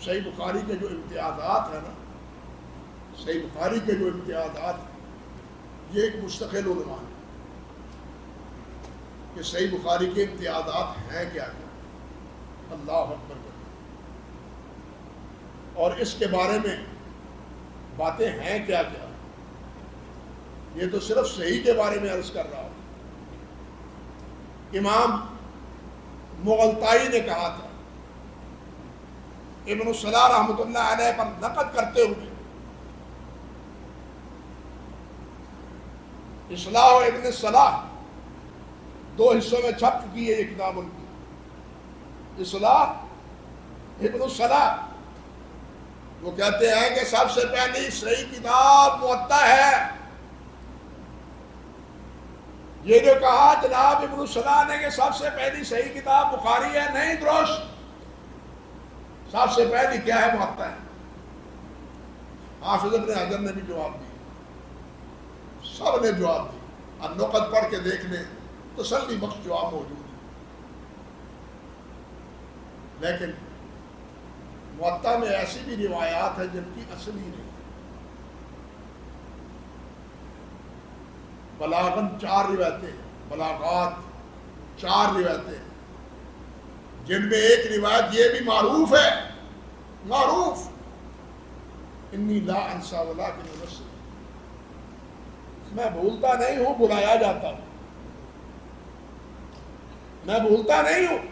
صحیح بخاری کے جو امتیازات ہیں نا، صحیح بخاری کے جو امتیازات ہیں، یہ ایک مستقل عنوان ہے کہ صحیح بخاری کے امتیازات ہیں کیا کیا. اللہ اکبر. اور اس کے بارے میں باتیں ہیں کیا کیا. یہ تو صرف صحیح کے بارے میں عرض کر رہا ہوں. امام مغلطائی نے کہا تھا ابن الصلاح رحمۃ اللہ علیہ پر نقد کرتے ہوئے، اصلاح و ابن الصلاح دو حصوں میں چھپ چکی ہے یہ کتاب ان کی. اصلاح ابن الصلاح وہ کہتے ہیں کہ سب سے پہلی صحیح کتاب موطا ہے. یہ جو کہا جناب ابن الصلاح نے کہ سب سے پہلی صحیح کتاب بخاری ہے، نہیں درست. سب سے پہلی کیا ہے؟ موطا ہے. حافظ ابن حجر نے بھی جواب دیا، سب نے جواب دیا. اب نقد پڑھ کے دیکھ لیں، تسلی بخش جواب موجود ہے. لیکن موطا میں ایسی بھی روایات ہیں جن کی اصل ہی نہیں. بلاغاً 4 روایتیں، بلاغات 4 روایتیں، جن میں ایک روایت یہ بھی معروف ہے، معروف، انی لا انسا ولکن انسی، میں بھولتا نہیں ہوں، بلایا جاتا ہوں. میں بھولتا نہیں ہوں.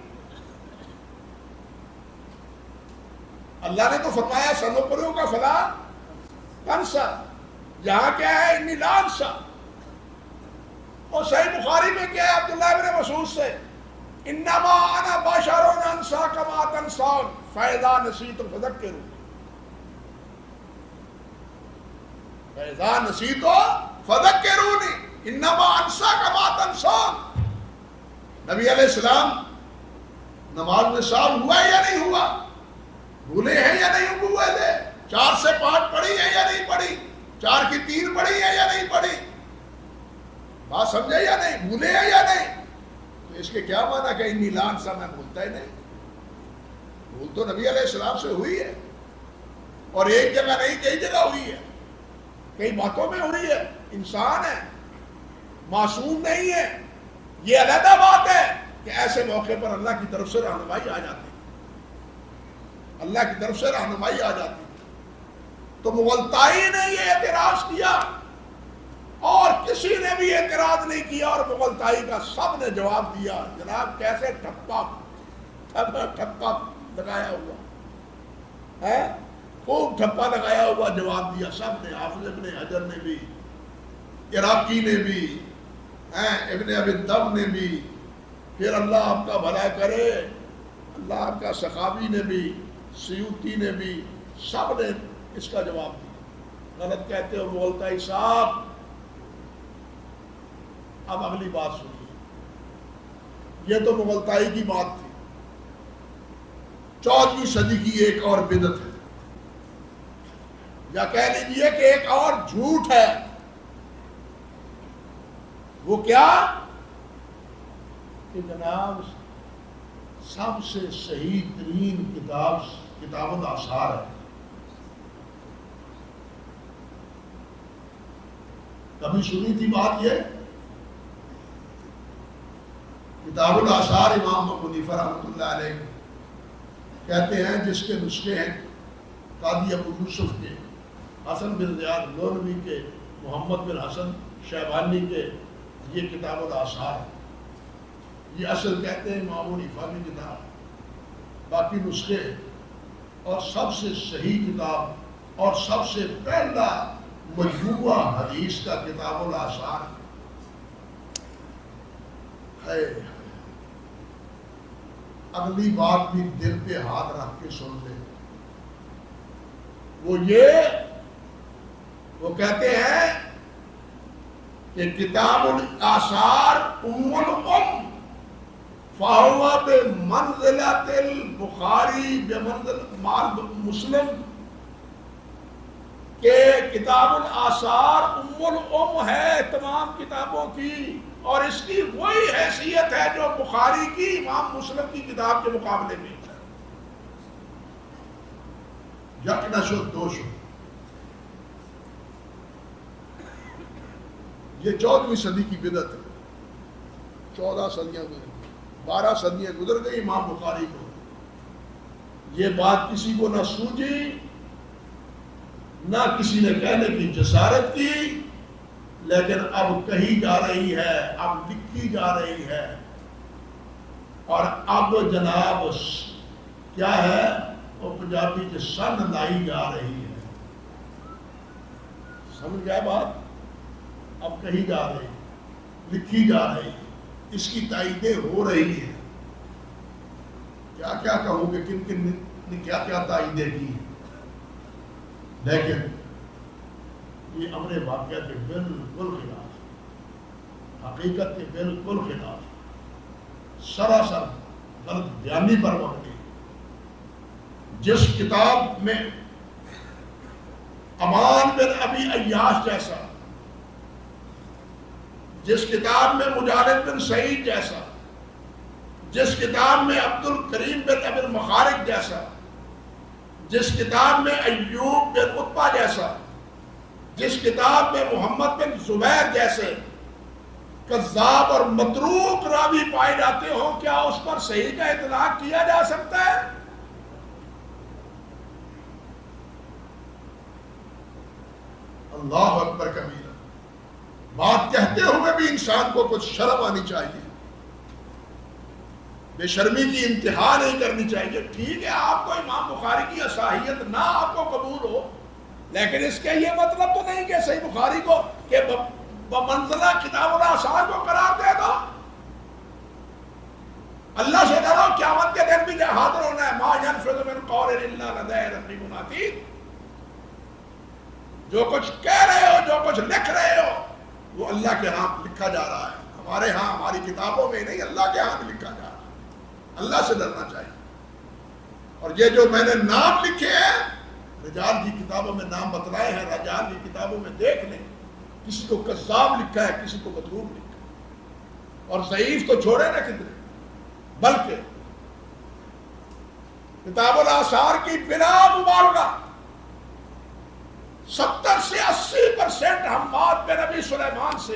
اللہ نے تو فرمایا سنقرئک فلا تنسى، یہاں کیا ہے؟ انی لا انسا. اور صحیح بخاری میں کیا ہے عبداللہ ابن مسعود سے؟ انما انا بشر انسى كما تنسون فاذا نسيت فذكروا، فاذا نسيت فذكروني انما انسى كما تنسون. نبی علیہ السلام نماز میں سال ہوا ہے یا نہیں ہوا؟ بھولے ہیں یا نہیں ہوئے تھے؟ 4 سے 5 پڑھی ہے یا نہیں پڑھی؟ 4 کی 3 پڑھی ہے یا نہیں پڑھی؟ بات سمجھے یا نہیں؟ بھولے ہیں یا نہیں؟ تو اس کے کیا معنی کہ انی لا انسا، میں بھولتا ہی نہیں. بھول تو نبی علیہ السلام سے ہوئی ہے، اور ایک جگہ نہیں کئی جگہ ہوئی ہے، کئی باتوں میں ہوئی ہے. انسان ہے، معصوم نہیں ہے. یہ علیحدہ بات ہے کہ ایسے موقع پر اللہ کی طرف سے رہنمائی آ جاتی ہے، اللہ کی طرف سے رہنمائی آ جاتی ہے. تو مغلطائی نے یہ اعتراض کیا اور کسی نے بھی اعتراض نہیں کیا، اور مغلطائی کا سب نے جواب دیا. جناب کیسے ٹھپا ٹھپا لگایا ہوا ہے، خوب ٹھپا لگایا ہوا جواب دیا سب نے. حافظ ابن حجر نے بھی، عراقی نے بھی، ابن ابی الدم نے بھی، پھر اللہ آپ کا بھلا کرے اللہ آپ کا سخاوی نے بھی، سیوطی نے بھی، سب نے اس کا جواب دیا. غلط کہتے ہو مغلطائی صاحب. اب اگلی بات سنیے. یہ تو مغلطائی کی بات تھی. 14ویں صدی کی ایک اور بدعت ہے، یا کہہ لیجیے کہ ایک اور جھوٹ ہے. وہ کیا؟ کہ جناب سب سے صحیح ترین کتاب الاثار ہے. کبھی سنی تھی بات یہ؟ کتاب الاثار امام ابو حنیفہ رحمۃ اللہ علیہ کہتے ہیں جس کے نسخے ہیں قاضی ابو یوسف کے، حسن بن زیاد لونوی کے، محمد بن حسن شیبانی کے، یہ کتاب الاثار ہے. یہ اصل کہتے ہیں امام ابو حنیفہ کی کتاب، باقی نسخے. اور سب سے صحیح کتاب اور سب سے پہلا مجموعہ حدیث کا کتاب الاثار ہے. اگلی بات بھی دل پہ ہاتھ رکھ کے سن لیں. وہ کہتے ہیں کہ کتاب الاثار ام الام فہو بمنزلۃ البخاری بمنزلۃ مسلم، کہ کتاب الاثار ام الام ہے تمام کتابوں کی، اور اس کی وہی حیثیت ہے جو بخاری کی، امام مسلم کی کتاب کے مقابلے میں. یک نہ شد دو شد. یہ 14ویں صدی کی بدعت ہے. 14 صدیاں گزر گئی, 12 صدیاں گزر گئی امام بخاری کو. یہ بات کسی کو نہ سوجی, نہ کسی نے کہنے کی جسارت کی, لیکن اب کہی جا رہی ہے, اب لکھی جا رہی ہے, اور اب جناب کیا ہے وہ پنجابی کے سن لائی جا رہی ہے. سمجھ گئے بات؟ اب کہی جا رہی ہے, لکھی جا رہی ہے, اس کی تائیدیں ہو رہی ہیں. کیا کیا کہوں گے, کن کن نے کیا کیا تائیدیں کی, لیکن یہ امر واقعہ کے بالکل خلاف, حقیقت کے بالکل خلاف, سراسر غلط بیانی پر مبنی. جس کتاب میں امان بن ابی عیاش جیسا, جس کتاب میں مجالد بن سعید جیسا, جس کتاب میں عبد الکریم بن ابی المخارق جیسا, جس کتاب میں ایوب بن عتبہ جیسا, جس کتاب میں محمد بن زبیر جیسے کذاب اور متروک راوی پائے جاتے ہوں, کیا اس پر صحیح کا اطلاق کیا جا سکتا ہے؟ اللہ اکبر کبیرہ. بات کہتے ہوئے بھی انسان کو کچھ شرم آنی چاہیے, بے شرمی کی انتہا نہیں کرنی چاہیے. ٹھیک ہے, آپ کو امام بخاری کی اصحاحیت نہ آپ کو قبول ہو, لیکن اس کا یہ مطلب تو نہیں کہ صحیح بخاری کو کہ بمنزلہ کتاب الاثار کو قرار دے دو. اللہ سے ڈرو, قیامت کے دن بھی حاضر ہونا ہے. ما ينفذ من قول الا لديه رقیب عتید. جو کچھ کہہ رہے ہو, جو کچھ لکھ رہے ہو, وہ اللہ کے ہاں لکھا جا رہا ہے. ہمارے ہاں, ہماری کتابوں میں نہیں, اللہ کے ہاں بھی لکھا جا رہا ہے. اللہ سے ڈرنا چاہیے. اور یہ جو میں نے نام لکھے ہیں, رجال کی کتابوں میں نام بتلائے ہیں, رجال کی کتابوں میں دیکھ لیں, کسی کو کذاب لکھا ہے, کسی کو متروک لکھا ہے. اور ضعیف تو چھوڑے نا کتنے, بلکہ کتاب الاثار کی بلا مبالغہ 70 سے 80% حماد بن ابی سلیمان سے,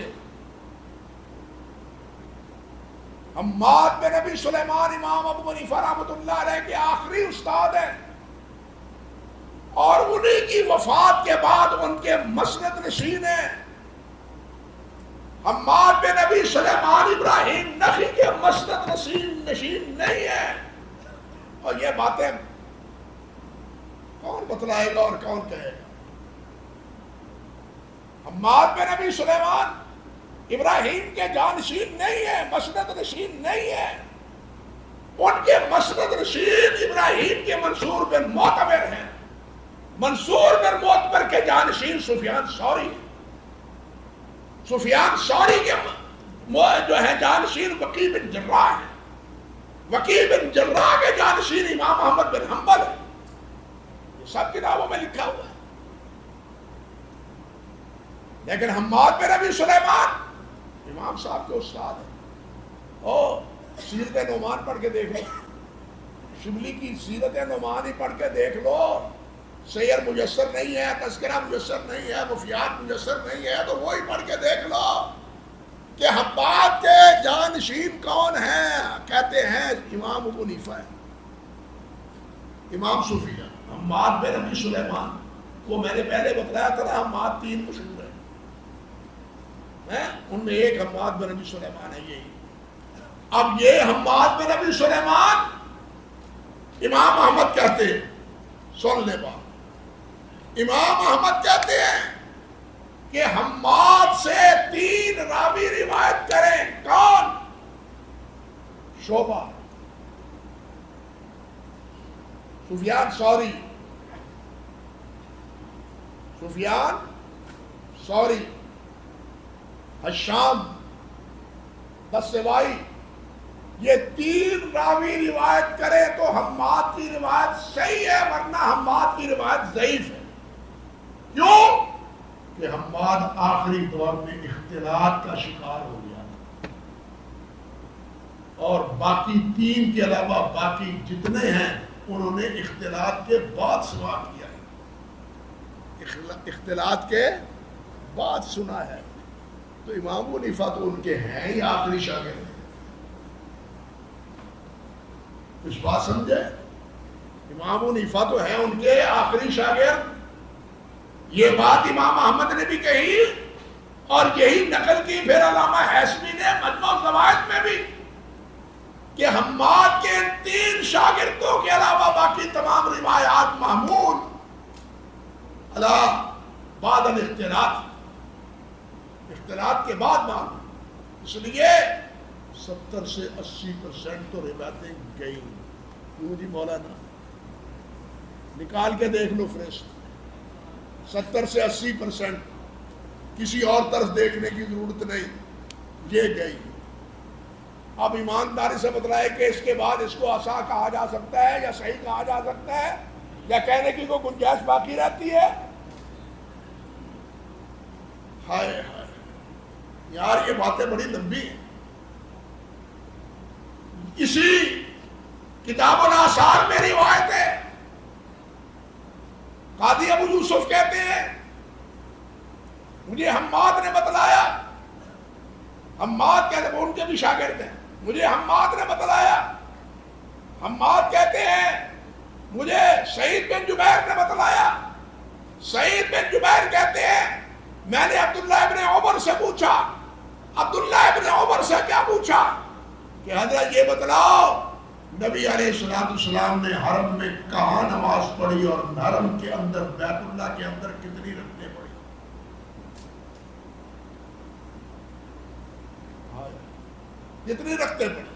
حماد بن ابی سلیمان امام ابو حنیفہ رحمۃ اللہ علیہ کے آخری استاد ہیں, اور انہی کی وفات کے بعد ان کے مسند نشین ہیں. حماد بن ابی سلیمان ابراہیم نخعی کے مسند نشین نہیں ہے. اور یہ باتیں کون بتلائے گا اور کون کہے گا؟ حماد بن ابی سلیمان ابراہیم کے جانشین نہیں ہے, مسند نشین نہیں ہے. ان کے مسند نشین ابراہیم کے منصور بن معتمر ہیں. منصور بن معتمر کے جانشین سفیان ثوری ہیں. سفیان ثوری کے جو ہے جانشین وکیع بن جراح ہیں. وکیع بن جراح کے جانشین امام احمد بن حنبل ہیں. یہ سب کتابوں میں لکھا ہوا ہے. لیکن حماد بن ابی سلیمان امام صاحب کے استاد ہیں. سیرت نعمان پڑھ کے دیکھ لو, شبلی کی سیرت نعمان ہی پڑھ کے دیکھ لو. سیر میسر نہیں ہے, تذکرہ میسر نہیں ہے, وفیات میسر نہیں ہے, تو وہی پڑھ کے دیکھ لو کہ حماد کے جانشین کون ہیں. کہتے ہیں امام ابو حنیفہ ہے, امام سفیان. حماد بن ابی سلیمان کو میں نے پہلے بتلایا تھا نا, حماد 3 مشہور ہیں, ان میں ایک حماد بن ابی سلیمان ہے. یہی اب یہ حماد بن ابی سلیمان امام احمد کہتے ہیں, سن لے بات, امام احمد کہتے ہیں کہ حماد سے 3 راوی روایت کریں. کون؟ شعبہ, سفیان ثوری, حشام بسوائی. یہ 3 راوی روایت کرے تو حماد کی روایت صحیح ہے, ورنہ حماد کی روایت ضعیف ہے. کیوں؟ کہ حماد آخری دور میں اختلاط کا شکار ہو گیا, اور باقی 3 کے علاوہ باقی جتنے ہیں انہوں نے اختلاط کے بعد سوا کیا ہے. اختلاط کے بعد سنا ہے. تو امام ابو حنیفہ تو ان کے ہیں ہی آخری شاگرد. کچھ بات سمجھے؟ امام ابو حنیفہ تو ہیں ان کے آخری شاگرد. یہ بات امام احمد نے بھی کہی اور یہی نقل کی پھر علامہ حیثمی نے مجموع الزوائد میں بھی کہ حماد کے 3 شاگردوں کے علاوہ باقی تمام روایات محمول علی بعد الاختلاط، اختلاط کے بعد معلوم. اس لیے 70 سے 80% تو روایتیں گئی. کیوں جی مولانا؟ نکال کے دیکھ لو فہرست. 70 سے 80%. کسی اور طرف دیکھنے کی ضرورت نہیں، یہ گئی. اب ایمانداری سے بتلائے کہ اس کے بعد اس کو عصا کہا جا سکتا ہے یا صحیح کہا جا سکتا ہے یا کہنے کی کوئی گنجائش باقی رہتی ہے؟ ہائے ہائے یار، یہ باتیں بڑی لمبی ہیں. اسی کتاب الآثار میں روایت ہے. قاضی ابو یوسف کہتے ہیں مجھے حماد نے بتلایا. حماد کہتے ہیں، وہ ان کے بھی شاگرد ہیں. مجھے حماد نے بتلایا. حماد کہتے ہیں مجھے سعید بن جبیر نے بتلایا. سعید بن جبیر کہتے ہیں میں نے عبداللہ ابن عمر سے پوچھا. عبداللہ ابن عمر سے کیا پوچھا کہ حضرت یہ بتلاؤ نبی علیہ السلام نے حرم میں کہاں نماز پڑھی اور حرم کے اندر بیت اللہ کے اندر کتنی رکعتیں پڑھی؟ کتنی رکعتیں پڑھی؟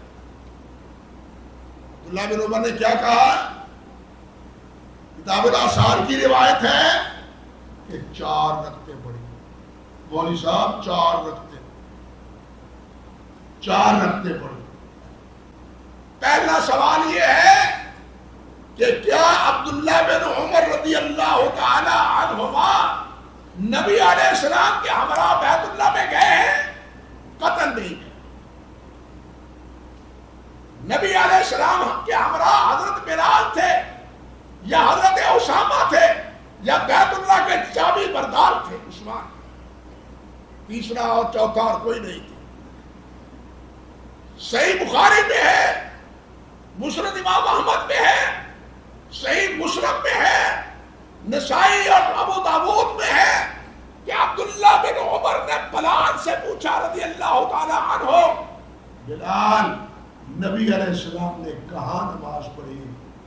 عبداللہ بن عمر نے کیا کہا؟ کتاب الآثار کی روایت ہے کہ 4 رکعتیں پڑھی. مولوی صاحب 4 رکعتیں پڑھی. پہلا سوال یہ ہے کہ کیا عبداللہ بن عمر رضی اللہ تعالی عنہما نبی علیہ السلام کے ہمراہ بیت اللہ میں گئے ہیں؟ قطعاً نہیں گئے. نبی علیہ السلام کے ہمراہ حضرت بلال تھے یا حضرت اسامہ تھے یا بیت اللہ کے چابی بردار تھے عثمان. تیسرا اور چوتھا اور کوئی نہیں تھا. صحیح بخاری میں ہے، مسند امام احمد میں ہے، صحیح مسلم میں ہے، نسائی اور ابو داود میں ہے کہ عبداللہ بن عمر نے بلال سے پوچھا رضی اللہ تعالی عنہ، بلال نبی علیہ السلام نے کہاں نماز پڑھی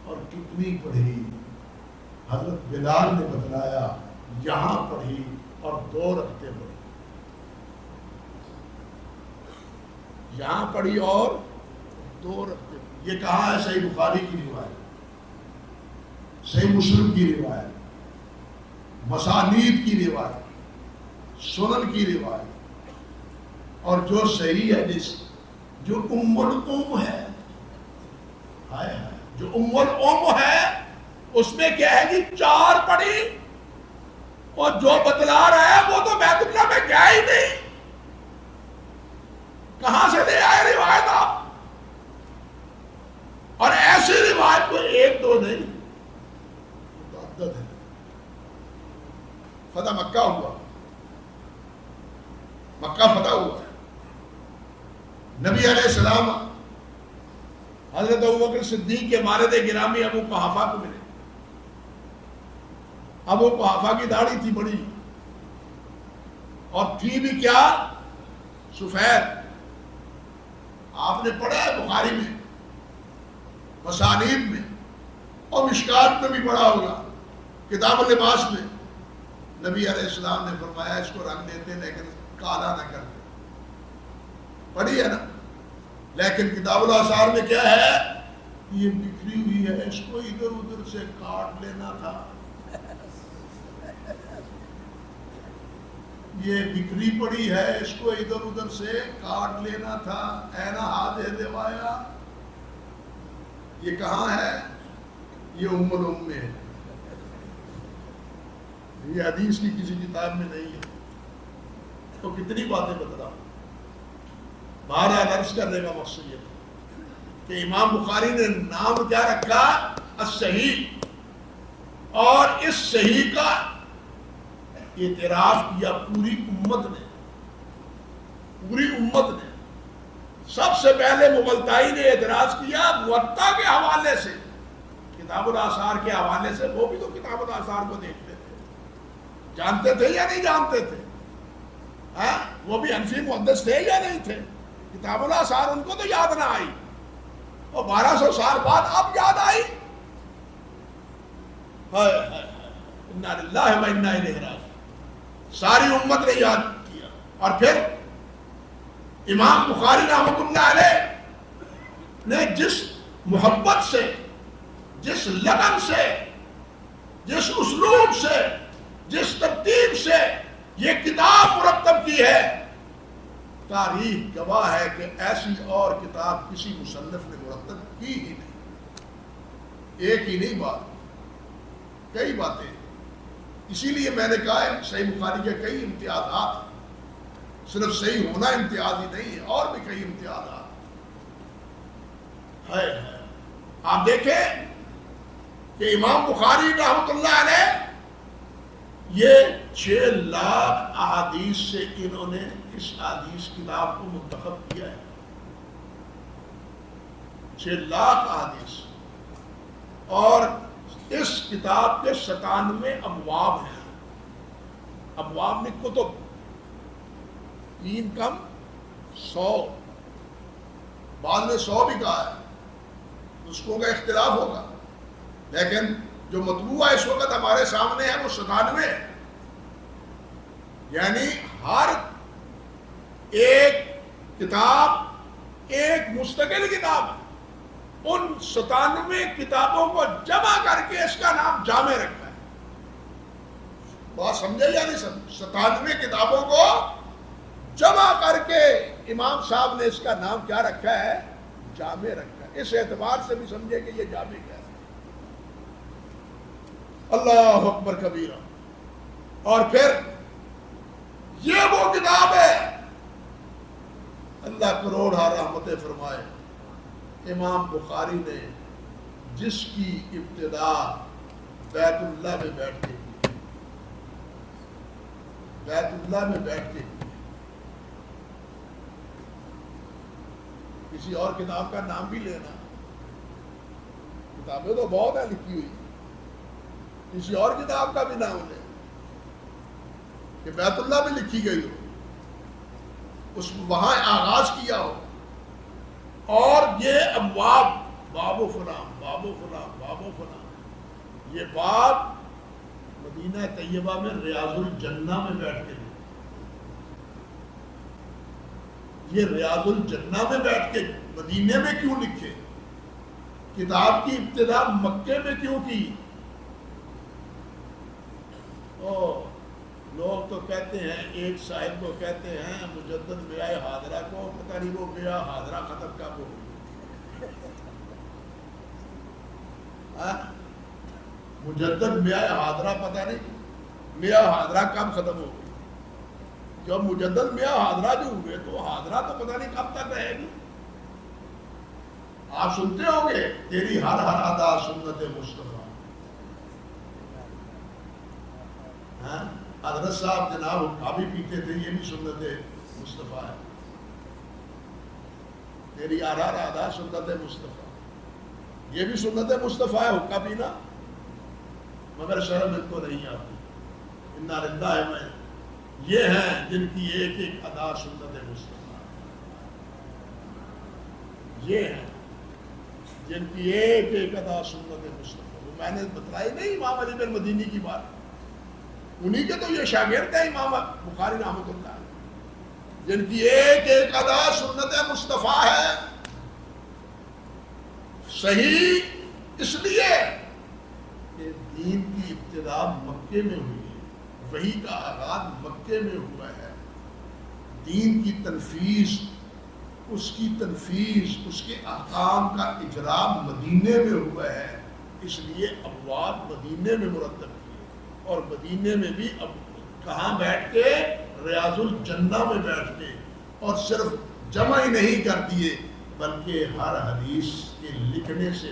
اور کتنی پڑھی؟ حضرت بلال نے بتلایا یہاں پڑھی اور 2 رکعتیں پڑھی. یہاں پڑھی اور 2 رکعتیں. یہ کہاں ہے؟ صحیح بخاری کی روایت، صحیح مسلم کی روایت، مسانید کی روایت، سنن کی روایت. اور جو صحیح ہے جو ام الام ہے، ہائے ہائے، جو ام الام ہے اس میں کیا ہے جی 4 پڑھی. اور جو بتلا رہا ہے وہ تو بیت اللہ میں گیا ہی نہیں. کہاں سے لے آئے روایت آپ؟ اور ایسی روایت کو 1 2 نہیں، متعدد ہے. فتح مکہ ہوا، مکہ فتح ہوا. نبی علیہ السلام حضرت ابوبکر صدیق کے والد گرامی ابو قحافہ کو ملے. ابو قحافہ کی داڑھی تھی بڑی اور تھی بھی کیا؟ سفید. آپ نے پڑھا ہے بخاری میں، مسانید میں اور مشکات میں بھی پڑھا ہوگا، کتاب اللباس میں. نبی علیہ السلام نے فرمایا اس کو رنگ دیتے لیکن کالا نہ کرتے. پڑھی ہے نا؟ لیکن کتاب الآثار میں کیا ہے؟ یہ بکھری ہوئی ہے، اس کو ادھر ادھر سے کاٹ لینا تھا. یہ بکھری پڑی ہے، اس کو ادھر ادھر سے کاٹ لینا تھا. اے نا ہاتھ دوایا. یہ کہاں ہے؟ یہ ام الام میں ہے. یہ حدیث کی کسی کتاب میں نہیں ہے. تو کتنی باتیں بتلا. بہرحال عرض کرنے کا مقصد یہ تھا کہ امام بخاری نے نام کیا رکھا؟ الصحیح. اور اس صحیح کا اعتراض کیا پوری امت نے، پوری امت نے. سب سے پہلے مغلطائی نے اعتراض کیا موطا کے حوالے سے، کتاب الآثار کے حوالے سے. وہ بھی تو کتاب الآثار کو دیکھتے تھے، جانتے تھے یا نہیں جانتے تھے؟ وہ بھی حنفی محدث تھے یا نہیں تھے؟ کتاب الآثار ان کو تو یاد نہ آئی، اور 1200 سال بعد اب یاد آئی. انا للہ و انا الیہ راجعون. ساری امت نے یاد کیا. اور پھر امام بخاری رحمۃ اللہ علیہ نے جس محبت سے، جس لگن سے، جس اسلوب سے، جس ترتیب سے یہ کتاب مرتب کی ہے، تاریخ گواہ ہے کہ ایسی اور کتاب کسی مصنف نے مرتب کی ہی نہیں. ایک ہی نہیں بات، کئی باتیں. اسی لیے میں نے کہا ہے صحیح بخاری کے کئی امتیازات ہیں. صرف صحیح ہونا امتیاز ہی نہیں ہے، اور بھی کئی امتیازات ہے. آپ دیکھیں کہ امام بخاری رحمۃ اللہ علیہ یہ 6 لاکھ احادیث سے انہوں نے اس حدیث کتاب کو منتخب کیا ہے. 6 لاکھ احادیث. اور اس کتاب کے 97 ابواب ہیں. ابواب میں کتب 3 کم 100، بعد میں 100 بھی کہا ہے، نسخوں کا اختلاف ہوگا، لیکن جو مطبوع اس وقت ہمارے سامنے ہے وہ 97 ہے. یعنی ہر ایک کتاب ایک مستقل کتاب ہے. ان 97 کتابوں کو جمع کر کے اس کا نام جامع رکھا ہے. بات سمجھے یا نہیں سمجھے؟ 97 کتابوں کو جمع کر کے امام صاحب نے اس کا نام کیا رکھا ہے؟ جامع رکھا ہے. اس اعتبار سے بھی سمجھے کہ یہ جامع کیا ہے. اللہ اکبر کبیرہ. اور پھر یہ وہ کتاب ہے، اللہ کروڑ رحمتیں فرمائے، امام بخاری نے جس کی ابتدا بیت اللہ میں بیٹھ کے کی، بیت اللہ میں بیٹھ کے کی. کسی اور کتاب کا نام بھی لینا، کتابیں تو بہت ہیں لکھی ہوئی، کسی اور کتاب کا بھی نام لے کہ بیت اللہ میں لکھی گئی ہو، اس وہاں آغاز کیا ہو. اور یہ ابواب، باب و فلان، باب و فلان، باب و فلان، یہ باب مدینہ طیبہ میں ریاض الجنہ میں بیٹھ کے لکھے. یہ ریاض الجنہ میں بیٹھ کے مدینے میں کیوں لکھے؟ کتاب کی ابتدا مکے میں کیوں کی؟ لوگ تو کہتے ہیں، ایک صاحب کو کہتے ہیں مجدد بیعہ حاضرہ کو، پتہ نہیں وہ بیعہ حاضرہ ختم کب ہو. مجدد بیعہ حاضرہ پتہ نہیں بیعہ حاضرہ کب ختم ہو گئی. جب مجدد بیعہ حاضرہ جو ہوئے تو حاضرہ تو پتہ نہیں کب تک رہے گی. آپ سنتے ہوں گے تیری ہر ہر ادا سنت مصطفیٰ. حضرت صاحب جناب کافی پیتے تھے، یہ بھی سنت مصطفیٰ ہے. تیری ہر ہر ادا سنت مصطفیٰ، یہ بھی سنت مصطفیٰ ہے حقہ پینا، مگر شرم ان کو نہیں آتی. انا للہ میں یہ ہیں جن کی ایک ایک ادا سنت مصطفیٰ، یہ ہیں جن کی ایک ایک ادا سنت مصطفیٰ. وہ میں نے بتلائی نہیں امام علی بن مدینی کی بات، انہی کے تو یہ شاگرد ہیں امام بخاری رحمۃ اللہ علیہ، جن کی ایک ایک ادا سنت مصطفیٰ ہے. صحیح اس لیے کہ دین کی ابتدا مکے میں ہوئی ہے، وحی کا آغاز مکے میں ہوا ہے. دین کی تنفیذ، اس کی تنفیذ، اس کے احکام کا اجرا مدینے میں ہوا ہے. اس لیے ابواب مدینے میں مرتب کیے، اور مدینے میں بھی اب کہاں بیٹھ کے؟ ریاض الجنہ میں بیٹھ کے. اور صرف جمع ہی نہیں کر دیے بلکہ ہر حدیث کے لکھنے سے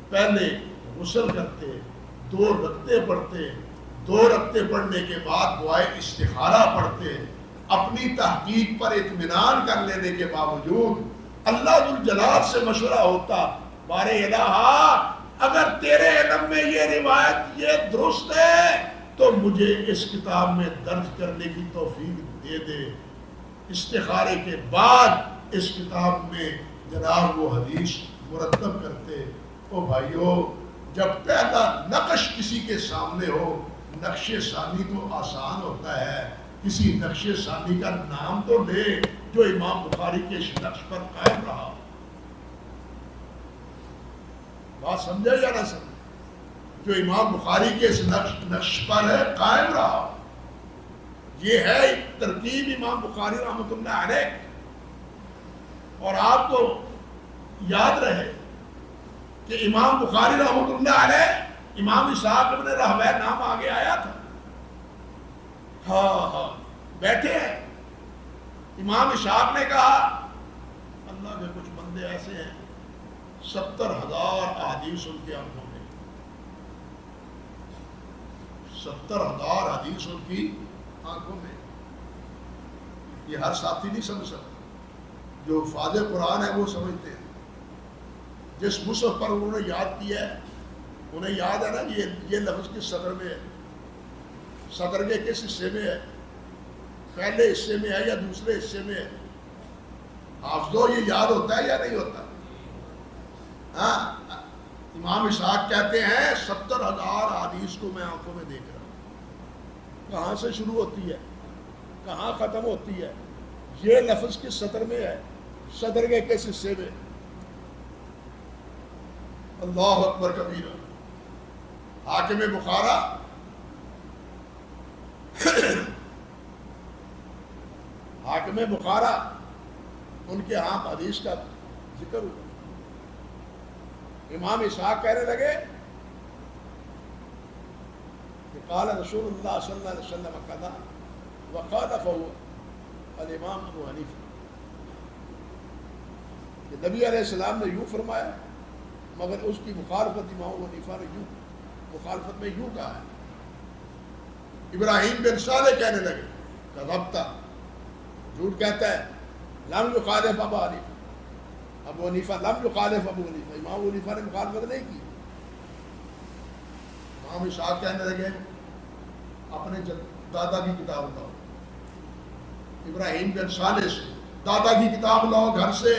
پہلے غسل کرتے، 2 رکعتیں پڑھتے، دو رکعتیں پڑھنے کے بعد دعائے استخارہ پڑھتے، اپنی تحقیق پر اطمینان کر لینے کے باوجود اللہ ذوالجلال سے مشورہ ہوتا، بارے الہ اگر تیرے علم میں یہ روایت یہ درست ہے تو مجھے اس کتاب میں درج کرنے کی توفیق دے دے۔ استخارے کے بعد اس کتاب میں جناب وہ حدیث مرتب کرتے۔ او بھائیو، جب پہلا نقش کسی کے سامنے ہو، نقش ثانی تو آسان ہوتا ہے، کسی نقش ثانی کا نام تو لے جو امام بخاری کے اس نقش پر قائم رہا۔ بات سمجھے یا نہ سمجھے؟ جو امام بخاری کے اس نقش پر ہے قائم رہا، یہ ہے ترتیب امام بخاری رحمۃ اللہ علیہ۔ اور آپ کو یاد رہے کہ امام بخاری رحمۃ اللہ علیہ، امام اسحاق ابن راہویہ نام آگے آیا تھا، ہاں بیٹھے ہیں۔ امام اسحاق نے کہا اللہ کے کچھ بندے ایسے ہیں 70,000 احادیث ان کی آنکھوں میں، 70,000 حدیث ان کی آنکھوں میں۔ یہ ہر ساتھی نہیں سمجھ سکتا، جو حفاظ قرآن ہے وہ سمجھتے ہیں۔ جس مصحف پر انہوں نے یاد کیا ہے، انہیں یاد ہے نا یہ لفظ کس سطر میں ہے، سطر کے کس حصے میں ہے، پہلے حصے میں ہے یا دوسرے حصے میں ہے؟ حافظوں یہ یاد ہوتا ہے یا نہیں ہوتا؟ ہاں، امام اسحاق کہتے ہیں 70,000 حدیث کو میں آنکھوں میں دیکھ رہا ہوں۔ کہاں سے شروع ہوتی ہے، کہاں ختم ہوتی ہے، یہ لفظ کس سطر میں ہے، صدر کے کس حصے میں؟ اللہ اکبر کبیرہ۔ حاکم بخارا حاکم بخارا ان کے ہاں حدیث کا ذکر ہوا۔ امام اسحاق کہنے لگے کہ قال رسول اللہ صلی اللہ علیہ وسلم کذا وخالفہ الامام ابو حنیفہ، کہ نبی علیہ السلام نے یوں فرمایا مگر اس کی مخالفت امام ابو حنیفہ نے یوں مخالفت میں یوں کہا ہے۔ ابراہیم بن صالح کہنے لگے کذبتا، جھوٹ کہتا ہے، لم یخالف ابو حنیفہ، ابو حنیفہ لم یخالف ابو حنیفہ، امام ابو حنیفہ نے مخالفت نہیں کی۔ امام اسحاق کہنے لگے اپنے دادا کی کتاب لاؤ، ابراہیم بن صالح سے دادا کی کتاب لاؤ گھر سے،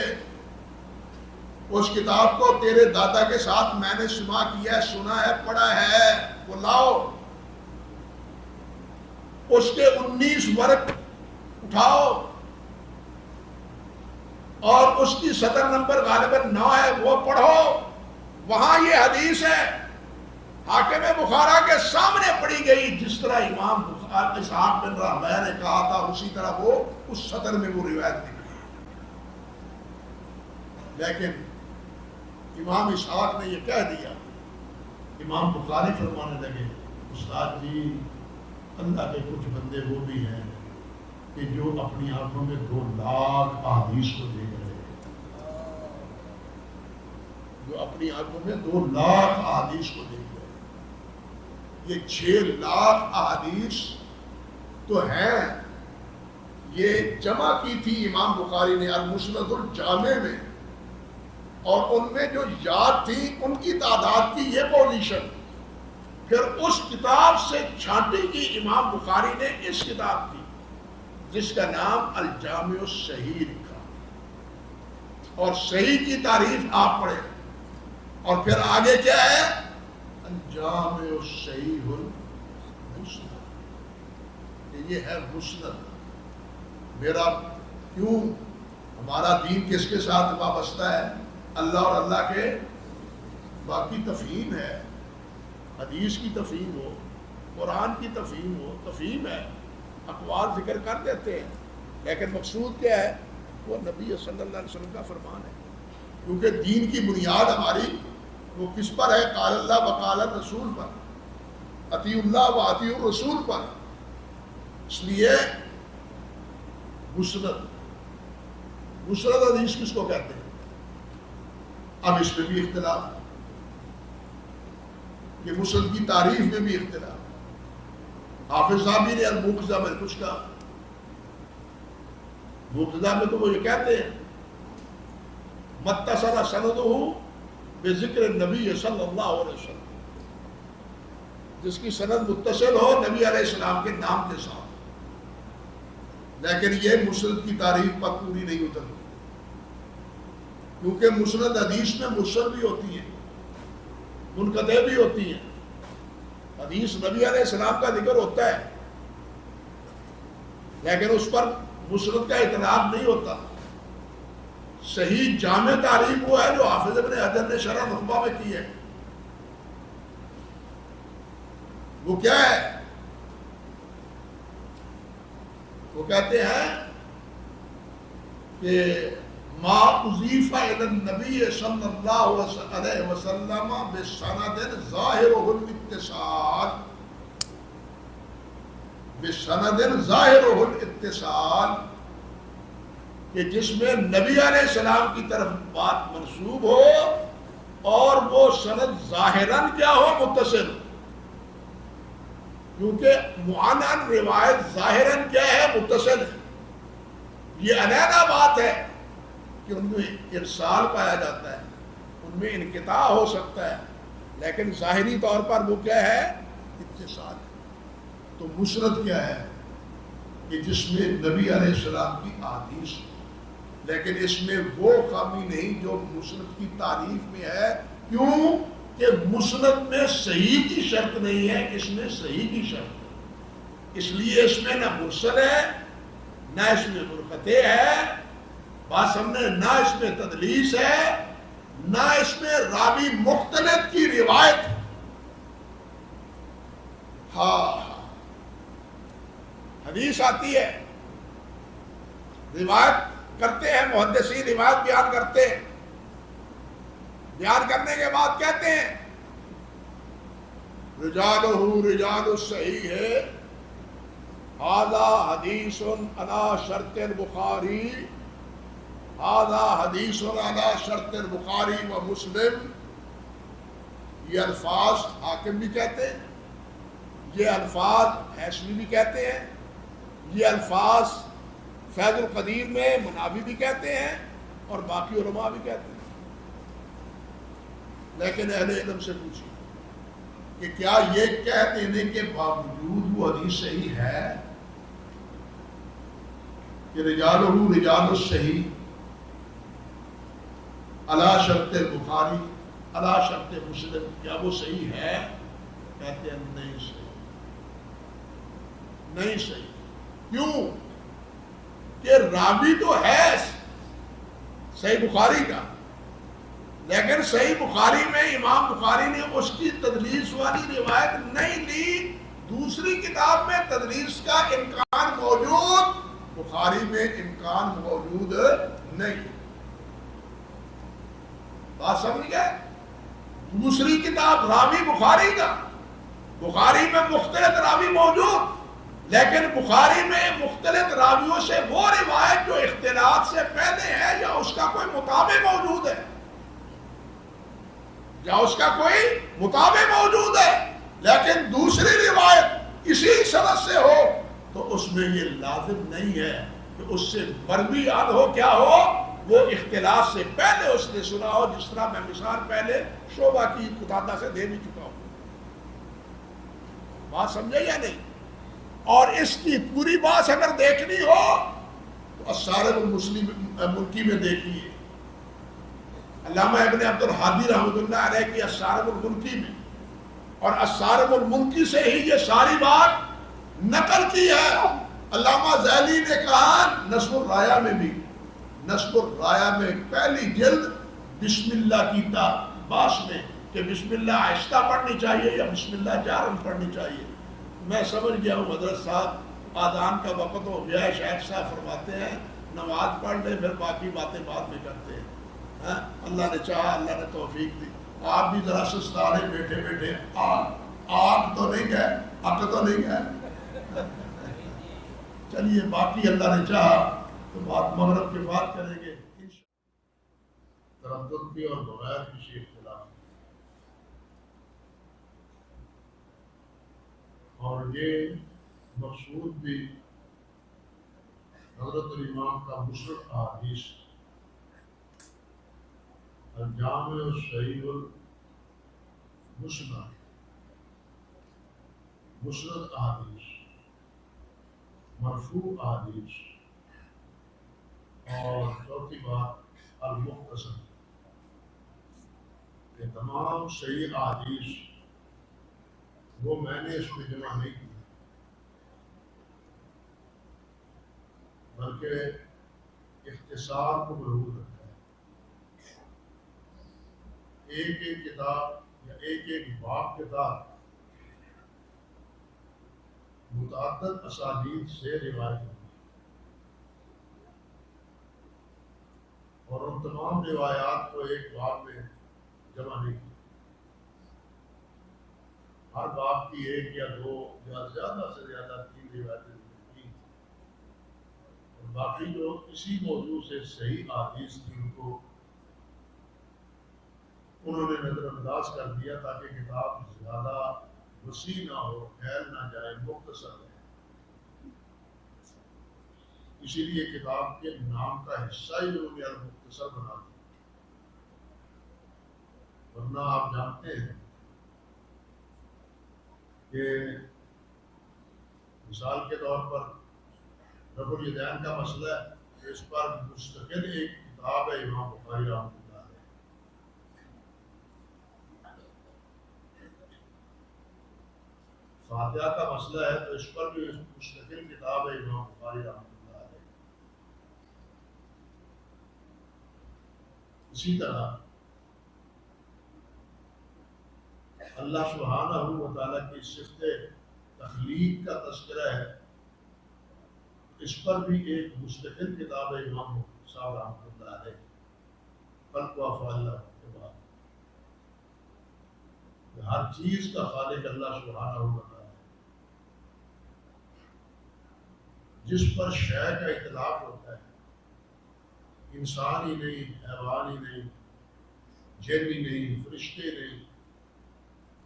اس کتاب کو تیرے دادا کے ساتھ میں نے سنا کیا ہے، سنا ہے، پڑھا ہے، وہ لاؤ۔ اس کے 19 ورق اٹھاؤ اور اس کی سطر نمبر غالباً 9 ہے، وہ پڑھو، وہاں یہ حدیث ہے حاکم بخارا کے سامنے پڑھی گئی، جس طرح امام اسحاق بن راہویہ نے کہا تھا اسی طرح وہ اس سطر میں وہ روایت نکلی۔ لیکن امام اسحاق نے یہ کہہ دیا، امام بخاری فرمانے لگے استاد جی اللہ کے کچھ بندے وہ بھی ہیں کہ جو اپنی آنکھوں میں 2 لاکھ احادیث کو دیکھ رہے ہیں، جو اپنی آنکھوں میں 2 لاکھ احادیث کو دیکھ رہے ہیں۔ یہ 6 لاکھ احادیث تو ہیں، یہ جمع کی تھی امام بخاری نے المسند الجامع میں، اور ان میں جو یاد تھی ان کی تعداد کی یہ پوزیشن، پھر اس کتاب سے چھانٹی کی امام بخاری نے اس کتاب کی جس کا نام الجامع الصحیح لکھا، اور صحیح کی تعریف آپ پڑھیں، اور پھر آگے کیا ہے الجامع الصحیح المسند، یہ ہے مسند۔ میرا کیوں ہمارا دین کس کے ساتھ وابستہ ہے؟ اللہ اور اللہ کے باقی تفہیم ہے، حدیث کی تفہیم ہو، قرآن کی تفہیم ہو، تفہیم ہے، اقوال ذکر کر دیتے ہیں، لیکن مقصود کیا ہے؟ وہ نبی صلی اللہ علیہ وسلم کا فرمان ہے، کیونکہ دین کی بنیاد ہماری وہ کس پر ہے؟ قال اللہ و قال الرسول پر، اطیعوا اللہ و اطیعوا الرسول پر۔ اس لیے مسند حدیث کس کو کہتے ہیں؟ اب اس میں بھی اختلاف، یہ مسند کی تعریف میں بھی اختلاف۔ حافظ صاحب نے الموقظہ میں کچھ کہا. موقظہ میں تو وہ یہ کہتے ہیں متصل سندہ بذکر نبی صلی اللہ علیہ وسلم، جس کی سند متصل ہو نبی علیہ السلام کے نام کے ساتھ. لیکن یہ مسند کی تاریخ پر پوری نہیں اترتی، کیونکہ مسند حدیث میں مرسل بھی ہوتی ہیں، منقطع بھی ہوتی ہیں. حدیث نبی علیہ السلام کا ذکر ہوتا ہے لیکن اس پر مسند کا اطلاق نہیں ہوتا. صحیح جامع تعریف وہ ہے جو حافظ ابن حجر نے شرح نخبہ میں کی ہے. وہ کیا ہے؟ وہ کہتے ہیں کہ ما اضیف الی النبی صلی اللہ علیہ وسلم بسند ظاہرہ الاتصال، بسند ظاہرہ الاتصال، کہ جس میں نبی علیہ السلام کی طرف بات منسوب ہو اور وہ سند ظاہراً کیا ہو؟ متصل. کیونکہ معنن روایت ظاہراً کیا ہے؟ متصل ہے. یہ علیحدہ بات ہے کہ ان میں ارسال پایا جاتا ہے، ان میں انقطاع ہو سکتا ہے، لیکن ظاہری طور پر وہ کیا ہے؟ اتصال ہے. تو مسند کیا ہے؟ کہ جس میں نبی علیہ السلام کی احادیث، لیکن اس میں وہ خامی نہیں جو مسند کی تعریف میں ہے. کیوں کہ مسند میں صحیح کی شرط نہیں ہے، اس میں صحیح کی شرط ہے. اس لیے اس میں نہ مرسل ہے، نہ اس میں منقطع ہے، بات سمجھے، نہ اس میں تدلیس ہے، نہ اس میں راوی مختلف کی روایت. ہاں حدیث آتی ہے، روایت کرتے ہیں محدثین، روایت بیان کرتے ہیں، بیان کرنے کے بعد کہتے ہیں رجالہ رجال الصحیح ہے، ھذا حدیث علی شرط البخاری، ھذا حدیث علی شرط البخاری و مسلم. یہ الفاظ حاکم بھی کہتے ہیں، یہ الفاظ حیثمی بھی کہتے ہیں، یہ الفاظ فیض القدیر میں مناوی بھی کہتے ہیں اور باقی علماء بھی کہتے ہیں. لیکن اہل علم سے پوچھیں کہ کیا یہ کہہ دینے کے باوجود وہ حدیث صحیح ہے کہ رجالہ رجال الصحیح علی شرط بخاری علی شرط مسلم، کیا وہ صحیح ہے؟ کہتے ہیں نہیں صحیح، نہیں صحیح. کیوں کہ راوی تو ہے صحیح بخاری کا، لیکن صحیح بخاری میں امام بخاری نے اس کی تدلیس والی روایت نہیں لی. دوسری کتاب میں تدلیس کا امکان موجود، بخاری میں امکان موجود نہیں. بات سمجھ گئے؟ دوسری کتاب راوی بخاری کا، بخاری میں مختلف راوی موجود، لیکن بخاری میں مختلف راویوں سے وہ روایت جو اختلاط سے پہلے ہے یا اس کا کوئی مطابع موجود ہے، یا اس کا کوئی مطابع موجود ہے، لیکن دوسری روایت اسی سند سے ہو تو اس میں یہ لازم نہیں ہے کہ اس سے مروی عنہ ہو کیا ہو؟ وہ اختلاط سے پہلے اس نے سنا ہو. جس طرح میں مثال پہلے شعبہ کی قتادہ سے دے بھی چکا ہوں. بات سمجھے یا نہیں؟ اور اس کی پوری بات اگر دیکھنی ہو تو الصارم الملکی میں دیکھیے، علامہ ابن عبد الحادی رحمۃ اللہ علیہ کی الصارم الملکی میں، اور الصارم الملکی سے ہی یہ ساری بات نقل کی ہے. علامہ ذیلی نے کہا نصب الرایہ میں بھی، نصب الرایہ میں پہلی جلد بسم اللہ کی باس میں کہ بسم اللہ آہستہ پڑھنی چاہیے یا بسم اللہ جارن پڑھنی چاہیے. میں سمجھ گیا ہوں حضرت صاحب آذان کا وقت ہو گیا ہے، شیخ صاحب فرماتے ہیں نماز پڑھ لیں پھر باقی باتیں بعد میں کرتے ہیں. اللہ نے چاہا، اللہ نے توفیق دی. آپ بھی ذرا سستانے بیٹھے بیٹھے آگ تو نہیں گئے، اک تو نہیں گئے. چلیے باقی اللہ نے چاہا تو بات مغرب کے بعد کریں گے تردد بھی اور بغیر کسی اختلاف. اور یہ مقصود بھی حضرت الامام کا مسند احادیث، الجامع الصحیح المسند، مسند احادیث، مرفوع احادیث، اور چوتھی بات المختصر، یہ تمام صحیح احادیث وہ میں نے اس میں جمع نہیں کی، بلکہ اختصار کو ملحوظ رکھا ہے۔ ایک ایک کتاب یا ایک ایک باب کے ساتھ متعدد اسانید سے روایت ہوتی ہے، اور ان تمام روایات کو ایک باب میں جمع نہیں کی، ہر باب کی ایک یا دو یا زیادہ سے زیادہ 3 روایتیں کی، اور باقی جو اسی موضوع سے صحیح احادیث تھی ان کو انہوں نے نظر انداز کر دیا تاکہ کتاب زیادہ وسیع نہ ہو، پھیل نہ جائے، مختصر ہے۔ اسی لیے کتاب کے نام کا حصہ ہی انہوں نے المختصر بنا دیا، ورنہ آپ جانتے ہیں کہ مثال کے طور پر رفع الیدین کا مسئلہ ہے، اس پر مستقل ایک کتاب ہے امام بخاری رحمۃ اللہ علیہ۔ فاتحہ کا مسئلہ ہے تو اس پر بھی مستقل کتاب ہے امام بخاری رحمۃ اللہ علیہ۔ اسی طرح اللہ سبحانہ و تعالیٰ کی صفت تخلیق کا تذکرہ ہے، اس پر بھی ایک مستقل کتاب ہے امام صاحب رحمۃ اللہ علیہ، خلق و افعال کے بعد۔ ہر چیز کا خالق اللہ سبحانہ و تعالیٰ ہے، جس پر شے کا اطلاق ہوتا ہے، انسان ہی نہیں، حیوان ہی نہیں، جن ہی نہیں، فرشتے نہیں،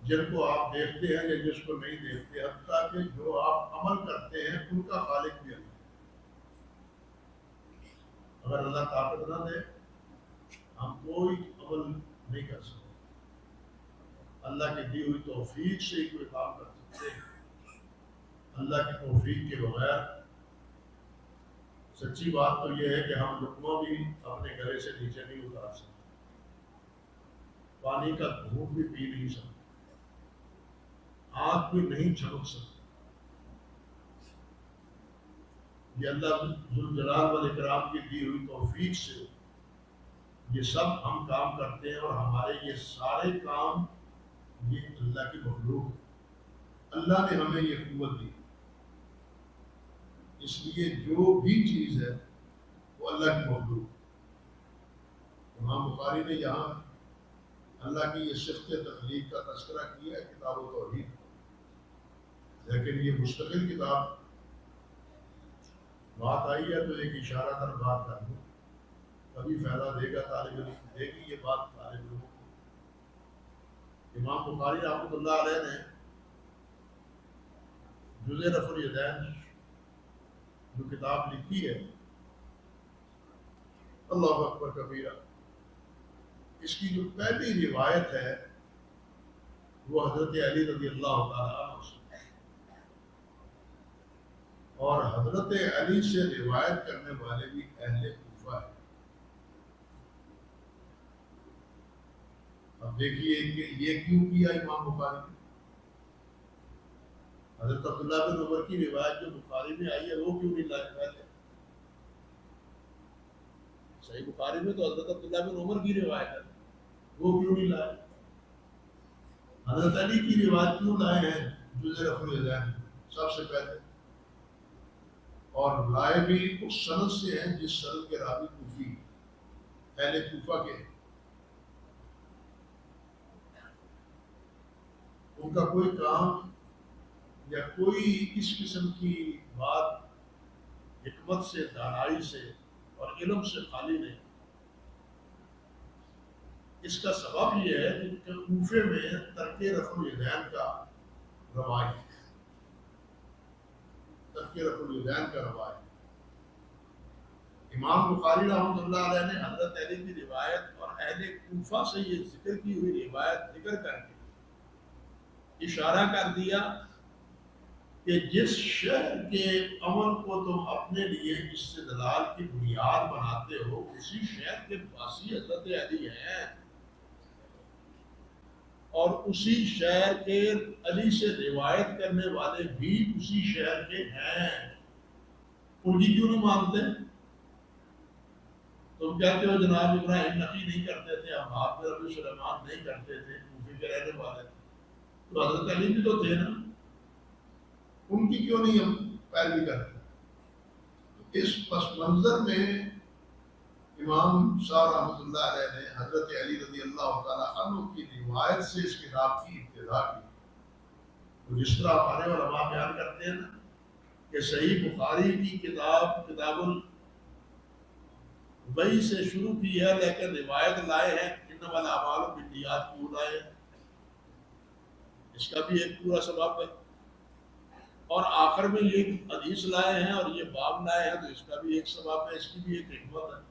جن کو آپ دیکھتے ہیں یا جس کو نہیں دیکھتے، حتیٰ کہ جو آپ عمل کرتے ہیں ان کا خالق بھی اللہ ہے۔ اگر اللہ طاقت نہ دے ہم کوئی عمل نہیں کر سکتے، اللہ کی دی ہوئی توفیق سے ہی کوئی کام کر سکتے ہیں، اللہ کی توفیق کے بغیر سچی بات تو یہ ہے کہ ہم لقمہ بھی اپنے گلے سے نیچے نہیں اتار سکتے، پانی کا گھونٹ بھی پی نہیں سکتے، آنکھ بھی نہیں جھپک سکتے۔ یہ اللہ ذوالجلال والاکرام کی دی ہوئی توفیق سے یہ سب ہم کام کرتے ہیں، اور ہمارے یہ سارے کام یہ اللہ کی مخلوق ہے، اللہ نے ہمیں یہ قوت دی، اس لیے جو بھی چیز ہے وہ اللہ کی مخلوق ہے۔ امام بخاری نے یہاں اللہ کی یہ صفت تخلیق کا تذکرہ کیا ہے کتاب و توحید، لیکن یہ مستقل کتاب بات آئی ہے تو ایک اشارہ تر بات کر دوں، کبھی فائدہ دے گا طالب علم، دے گی یہ بات طالب علموں کو۔ امام بخاری رحمۃ اللہ علیہ نے جزء رفع الیدین جو کتاب لکھی ہے، اللہ اکبر کبیرہ، اس کی جو پہلی روایت ہے وہ حضرت علی رضی اللہ تعالیٰ عنہ سے، اور حضرت علی سے روایت کرنے والے بھی اہل کوفہ ہیں۔ اب دیکھیے کہ یہ کیوں کیا امام بخاری نے؟ حضرت عبداللہ بن عمر کی روایت جو بخاری میں آئی ہے وہ کیوں نہیں لائے پہلے؟ صحیح بخاری میں تو حضرت عبداللہ بن عمر کی روایت ہے، وہ کیوں نہیں لائے؟ حضرت علی کی روایت کیوں لائے ہیں جزء رفع الیدین سب سے پہلے؟ اور لائے بھی اس سند سے ہیں جس سند کے راوی کوفی اہل کوفہ کے، ان کا کوئی کام یا کوئی اس قسم کی بات حکمت سے، دانائی سے اور علم سے خالی نہیں۔ اس کا سبب یہ ہے کہ کوفے میں ترک رفع الیدین کا رواج ہے، تذکرۃ الودین کا روایت۔ امام بخاری رحمۃ اللہ علیہ نے حضرت علی کی روایت اور اہل کوفہ سے یہ ذکر کی ہوئی روایت ذکر کر کے اشارہ کر دیا کہ جس شہر کے امن کو تم اپنے لیے استدلال کی بنیاد بناتے ہو اسی شہر کے باسی حضرت علی ہیں، اور اسی شہر کے علی سے روایت کرنے والے بھی اسی شہر کے ہیں، ان کی کیوں نہیں مانتے؟ تم کہتے ہو جناب ابراہیم نقی نہیں کرتے تھے، عباد بن ابی سلیمان نہیں کرتے تھے، کوفے کے رہنے والے تھے، تو حضرت علی بھی تو تھے نا، ان کی کیوں نہیں ہم پیروی کرتے؟ اس پس منظر میں امام صاحب رحمۃ اللہ علیہ نے حضرت علی رضی اللہ تعالیٰ عنہ کی روایت سے اس کتاب کی ابتدا کی۔ تو جس طرح ہمارے علماء بیان کرتے ہیں نا کہ صحیح بخاری کی کتاب وہی سے شروع کی ہے، لیکن روایت لائے ہیں انما الاعمال بالنیات کیوں لائے ہیں، اس کا بھی ایک پورا سبب ہے، اور آخر میں یہ حدیث لائے ہیں اور یہ باب لائے ہیں تو اس کا بھی ایک سبب ہے، اس کی بھی ایک حکمت ہے۔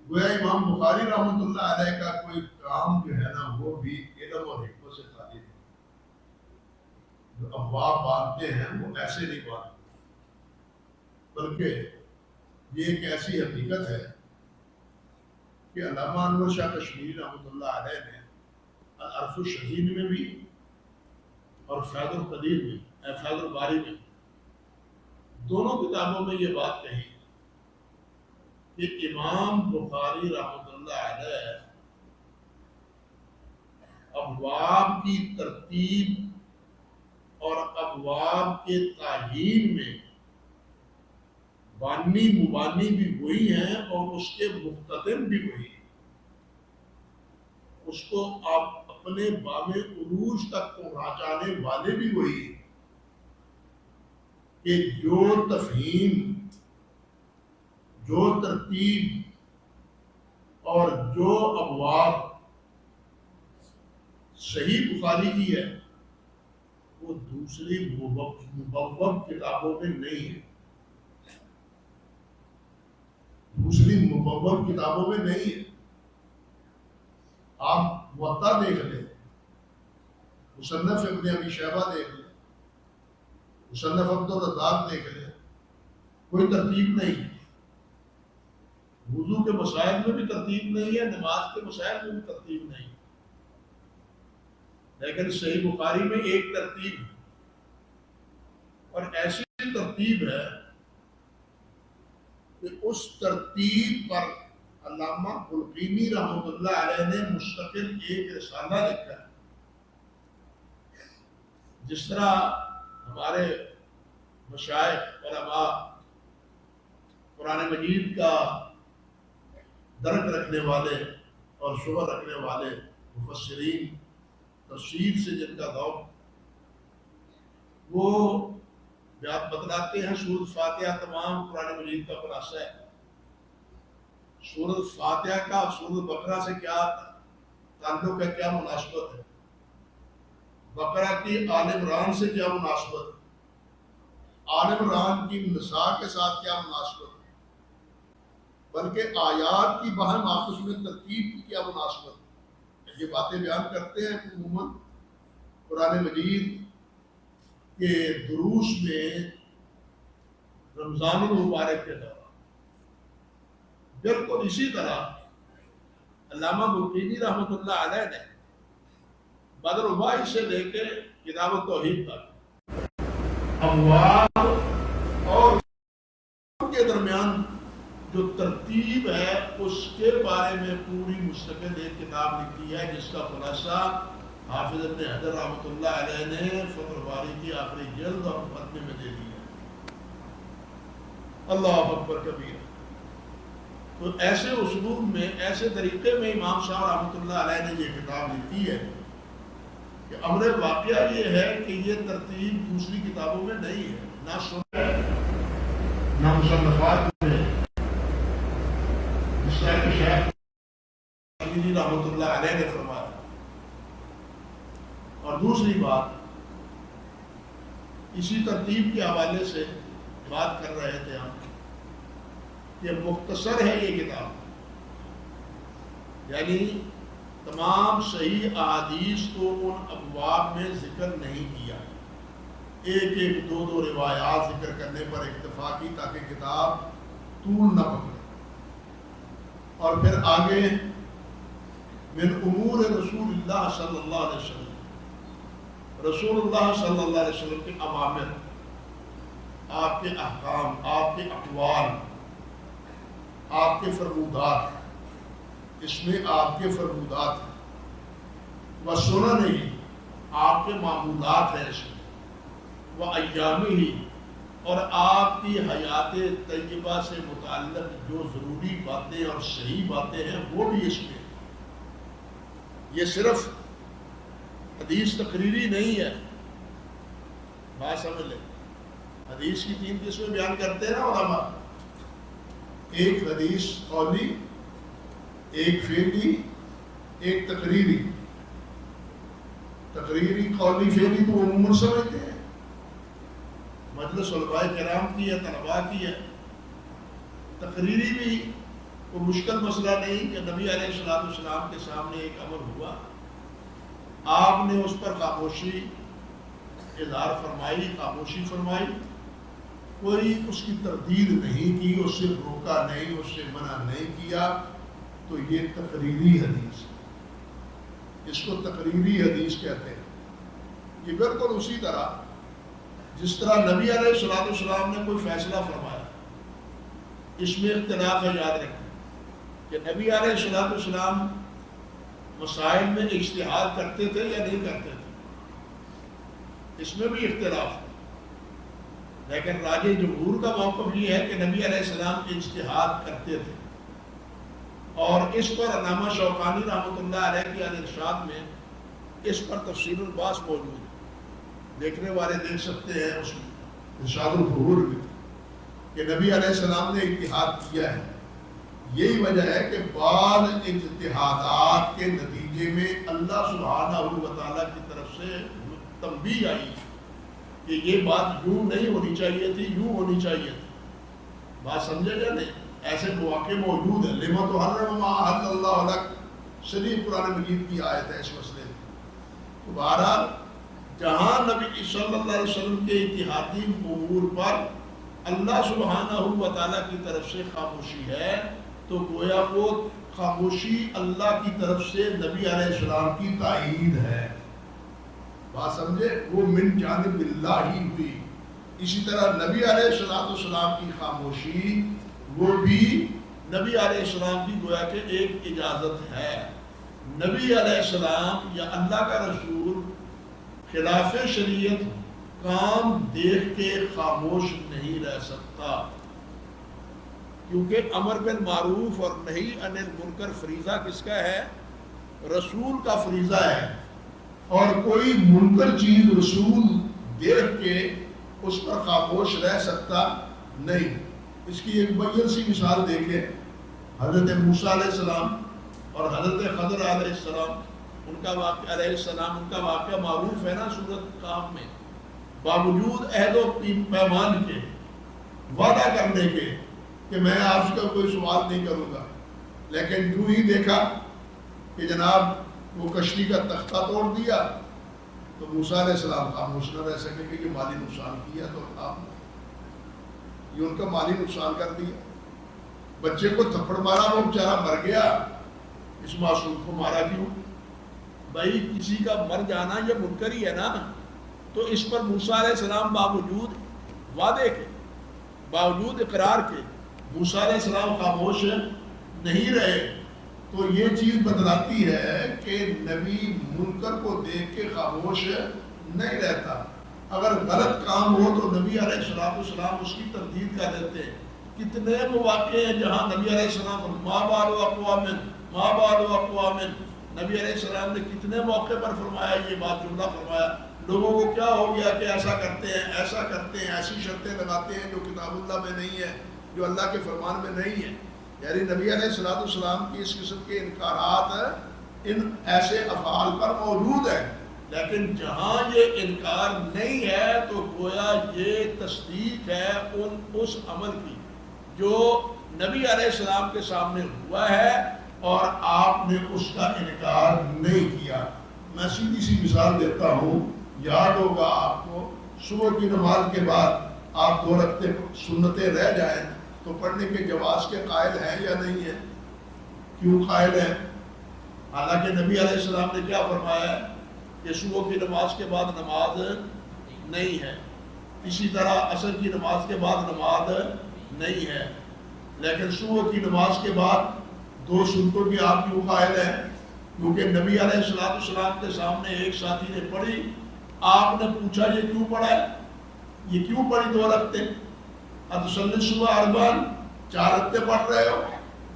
گویا امام بخاری رحمۃ اللہ علیہ کا کوئی کام جو ہے نا وہ بھی علم اور حکمت سے خالی ہے، جو ابواب باندھتے ہیں وہ ایسے نہیں باندھتے، بلکہ یہ ایک ایسی حقیقت ہے کہ علامہ انور شاہ کشمیری رحمۃ اللہ علیہ نے العرف الشدید میں بھی اور فیض القدیر میں فیض الباری میں دونوں کتابوں میں یہ بات کہی کہ امام بخاری رحمۃ اللہ علیہ ابواب کی ترتیب اور ابواب کے تعیین میں بانی مبانی بھی وہی ہیں اور اس کے مختتم بھی وہی ہیں، اس کو آپ اپنے بام عروج تک پہنچانے والے بھی وہی ہیں، کہ جو تفہیم، جو ترتیب اور جو ابواب صحیح بخاری کی ہے وہ دوسری مبوب کتابوں میں نہیں ہے، دوسری مبوب کتابوں میں نہیں ہے۔ آپ موطا دیکھ لیں، مصنف ابن ابی شیبہ دیکھ لیں، مصنف عبد الرزاق دیکھ لیں، کوئی ترتیب نہیں ہے، وضو کے مسائل میں بھی ترتیب نہیں ہے، نماز کے مسائل میں بھی ترتیب نہیں ہے، لیکن صحیح بخاری میں ایک ترتیب ہے، اور ایسی ترتیب ہے کہ اس ترتیب پر علامہ بلقینی رحمۃ اللہ علیہ نے مستقل ایک رسالہ لکھا ہے۔ جس طرح ہمارے مشائخ علماء قرآن مجید کا درک رکھنے والے اور شبہ رکھنے والے مفسرین، تفسیر سے جن کا ذوق، وہ بتلاتے ہیں سورۃ فاتحہ تمام قرآن مجید کا خلاصہ ہے۔ سورۃ فاتحہ کا سورۃ بقرہ سے کیا تعلق ہے، کیا مناسبت ہے، بقرہ کی آل عمران سے کیا مناسبت ہے، آل عمران کی نساء کے ساتھ کیا مناسبت ہے، بلکہ آیات کی باہم آپس میں ترتیب کی کیا مناسبت ہے، یہ باتیں بیان کرتے ہیں عموماً قرآن مجید کے دروس میں رمضان المبارک کے دوران۔ بالکل اسی طرح علامہ بلقینی رحمۃ اللہ علیہ نے بدر البائی سے لے کے کتاب التوحید تک ابواب اور کے درمیان جو ترتیب ہے اس کے بارے میں پوری مستقل ایک کتاب لکھی ہے، جس کا خلاصہ حافظ ابن حجر رحمۃ اللہ علیہ نے فتح الباری کی آخری جلد اور مقدمے میں دے دی ہے۔ اللہ اکبر کبیر۔ تو ایسے اسلوب میں، ایسے طریقے میں امام صاحب رحمۃ اللہ علیہ نے یہ کتاب لکھی ہے کہ امر واقعہ یہ ہے کہ یہ ترتیب دوسری کتابوں میں نہیں ہے، نہ سنت نہ مصنفات میں، جس طرح کہ شیخ رحمۃ اللہ علیہ نے فرمایا۔ اور دوسری بات اسی ترتیب کے حوالے سے بات کر رہے تھے ہم کہ مختصر ہے یہ کتاب، یعنی تمام صحیح احادیث کو ان ابواب میں ذکر نہیں کیا، ایک ایک دو دو روایات ذکر کرنے پر اکتفا کی تاکہ کتاب طول نہ پکڑے۔ اور پھر آگے من امور رسول اللہ صلی اللہ علیہ وسلم، رسول اللہ صلی اللہ علیہ وسلم کے اوامر، آپ کے احکام، آپ کے اقوال، آپ کے فرمودات، اس میں آپ کے فرمودات ہیں، و سنن ہی، آپ کے معمولات ہیں اس میں، و ایام ہی، اور آپ کی حیات طیبہ سے متعلق جو ضروری باتیں اور صحیح باتیں ہیں وہ بھی اس میں۔ یہ صرف حدیث تقریری نہیں ہے، بات سمجھ لیں۔ حدیث کی 3 قسمیں بیان کرتے ہیں نا علماء، ایک حدیث قولی، ایک فعلی، ایک تقریری۔ تقریری، قولی، فعلی تو عموماً سمجھتے ہیں، مجلس علماء کرام کی ہے، طلباء کی ہے۔ تقریری بھی کوئی مشکل مسئلہ نہیں کہ نبی علیہ السلام کے سامنے ایک امر ہوا، آپ نے اس پر خاموشی اظہار فرمائی، خاموشی فرمائی، کوئی اس کی تردید نہیں کی، اس سے روکا نہیں، اس سے منع نہیں کیا، تو یہ تقریری حدیث ہے، اس کو تقریری حدیث کہتے ہیں۔ یہ بالکل اسی طرح جس طرح نبی علیہ السلام نے کوئی فیصلہ فرمایا، اس میں اختلاف ہے، یاد رکھیں کہ نبی علیہ السلام مسائل میں اجتہاد کرتے تھے یا نہیں کرتے تھے، اس میں بھی اختلاف ہے، لیکن راجح جمہور کا موقف یہ ہے کہ نبی علیہ السلام اجتہاد کرتے تھے، اور اس پر علامہ شوکانی رحمۃ اللہ علیہ کی ارشاد میں اس پر تفصیل الباس موجود ہے، دیکھنے والے دیکھ سکتے ہیں اس میں ارشاد الفہور میں کہ نبی علیہ السلام نے اجتہاد کیا ہے۔ یہی وجہ ہے کہ بعض اجتہادات کے نتیجے میں اللہ سبحانہ و تعالیٰ کی طرف سے تنبیہ آئی کہ یہ بات یوں نہیں ہونی چاہیے تھی، یوں ہونی چاہیے تھی۔ بات سمجھے یا نہیں؟ ایسے مواقع موجود ہیں۔ لما تحرم ما احل اللہ لک، شریف قرآن مجید کی آیت ہے اس مسئلے میں۔ تو بہرحال جہاں نبی صلی اللہ علیہ وسلم کے اتحادی امور پر اللہ سبحانہ و تعالیٰ کی طرف سے خاموشی ہے، تو گویا وہ خاموشی اللہ کی طرف سے نبی علیہ السلام کی تائید ہے۔ بات سمجھے؟ وہ من جانب اللہ ہی ہوئی۔ اسی طرح نبی علیہ السلام کی خاموشی وہ بھی نبی علیہ السلام کی گویا کہ ایک اجازت ہے۔ نبی علیہ السلام یا اللہ کا رسول خلاف شریعت کام دیکھ کے خاموش نہیں رہ سکتا، کیونکہ امر بالمعروف اور نہی عن المنکر فریضہ کس کا ہے؟ رسول کا فریضہ ہے، اور کوئی منکر چیز رسول دیکھ کے اس پر خاموش رہ سکتا نہیں۔ اس کی ایک بین سی مثال دیکھیں، حضرت موسیٰ علیہ السلام اور حضرت خضر علیہ السلام، ان کا واقعہ معروف ہے نا سورۃ کہف میں۔ باوجود عہد و پیمان کے، وعدہ کرنے کے کہ میں آپ کا کوئی سوال نہیں کروں گا، لیکن جو ہی دیکھا کہ جناب وہ کشتی کا تختہ توڑ دیا، تو موسیٰ علیہ السلام خاموش نہ رہ سکے کہ یہ مالی نقصان کیا، تو آپ نے یہ ان کا مالی نقصان کر دیا۔ بچے کو تھپڑ مارا، وہ بیچارہ مر گیا، اس معصوم کو مارا کیوں؟ بھائی کسی کا مر جانا یہ منکر ہی ہے نا، تو اس پر موسیٰ علیہ السلام باوجود وعدے کے، باوجود اقرار کے، موسیٰ علیہ السلام خاموش نہیں رہے۔ تو یہ چیز بتلاتی ہے کہ نبی منکر کو دیکھ کے خاموش نہیں رہتا۔ اگر غلط کام ہو تو نبی علیہ السلام اس کی تردید کر دیتے ہیں۔ کتنے مواقع ہیں جہاں نبی علیہ السلام ما بال اقوام، نبی علیہ السلام نے کتنے موقع پر فرمایا، یہ بات جملہ فرمایا، لوگوں کو کیا ہو گیا کہ ایسا کرتے ہیں، ایسا کرتے ہیں، ایسی شرطیں لگاتے ہیں جو کتاب اللہ میں نہیں ہے، جو اللہ کے فرمان میں نہیں ہے۔ یعنی نبی علیہ السلام کی اس قسم کے انکارات ان ایسے افعال پر موجود ہیں۔ لیکن جہاں یہ انکار نہیں ہے تو گویا یہ تصدیق ہے اس عمل کی جو نبی علیہ السلام کے سامنے ہوا ہے اور آپ نے اس کا انکار نہیں کیا۔ میں سیدھی سی مثال دیتا ہوں، یاد ہوگا آپ کو، صبح کی نماز کے بعد آپ 2 رکعتیں سنتیں رہ جائیں تو پڑھنے کے جواز کے قائل ہیں یا نہیں ہے؟ کیوں قائل ہیں؟ حالانکہ نبی علیہ السلام نے کیا فرمایا ہے کہ صبح کی نماز کے بعد نماز نہیں ہے، اسی طرح عصر کی نماز کے بعد نماز نہیں ہے، لیکن صبح کی نماز کے بعد 2 سنتوں کی آپ کیوں قائل ہیں؟ کیونکہ نبی علیہ السلام کے سامنے ایک ساتھی نے پڑھی، آپ نے پوچھا یہ کیوں پڑھا ہے، یہ کیوں پڑھی 2 رکعتیں؟ اتصلی صبح اربعن 4 رکعتیں پڑھ رہے ہو؟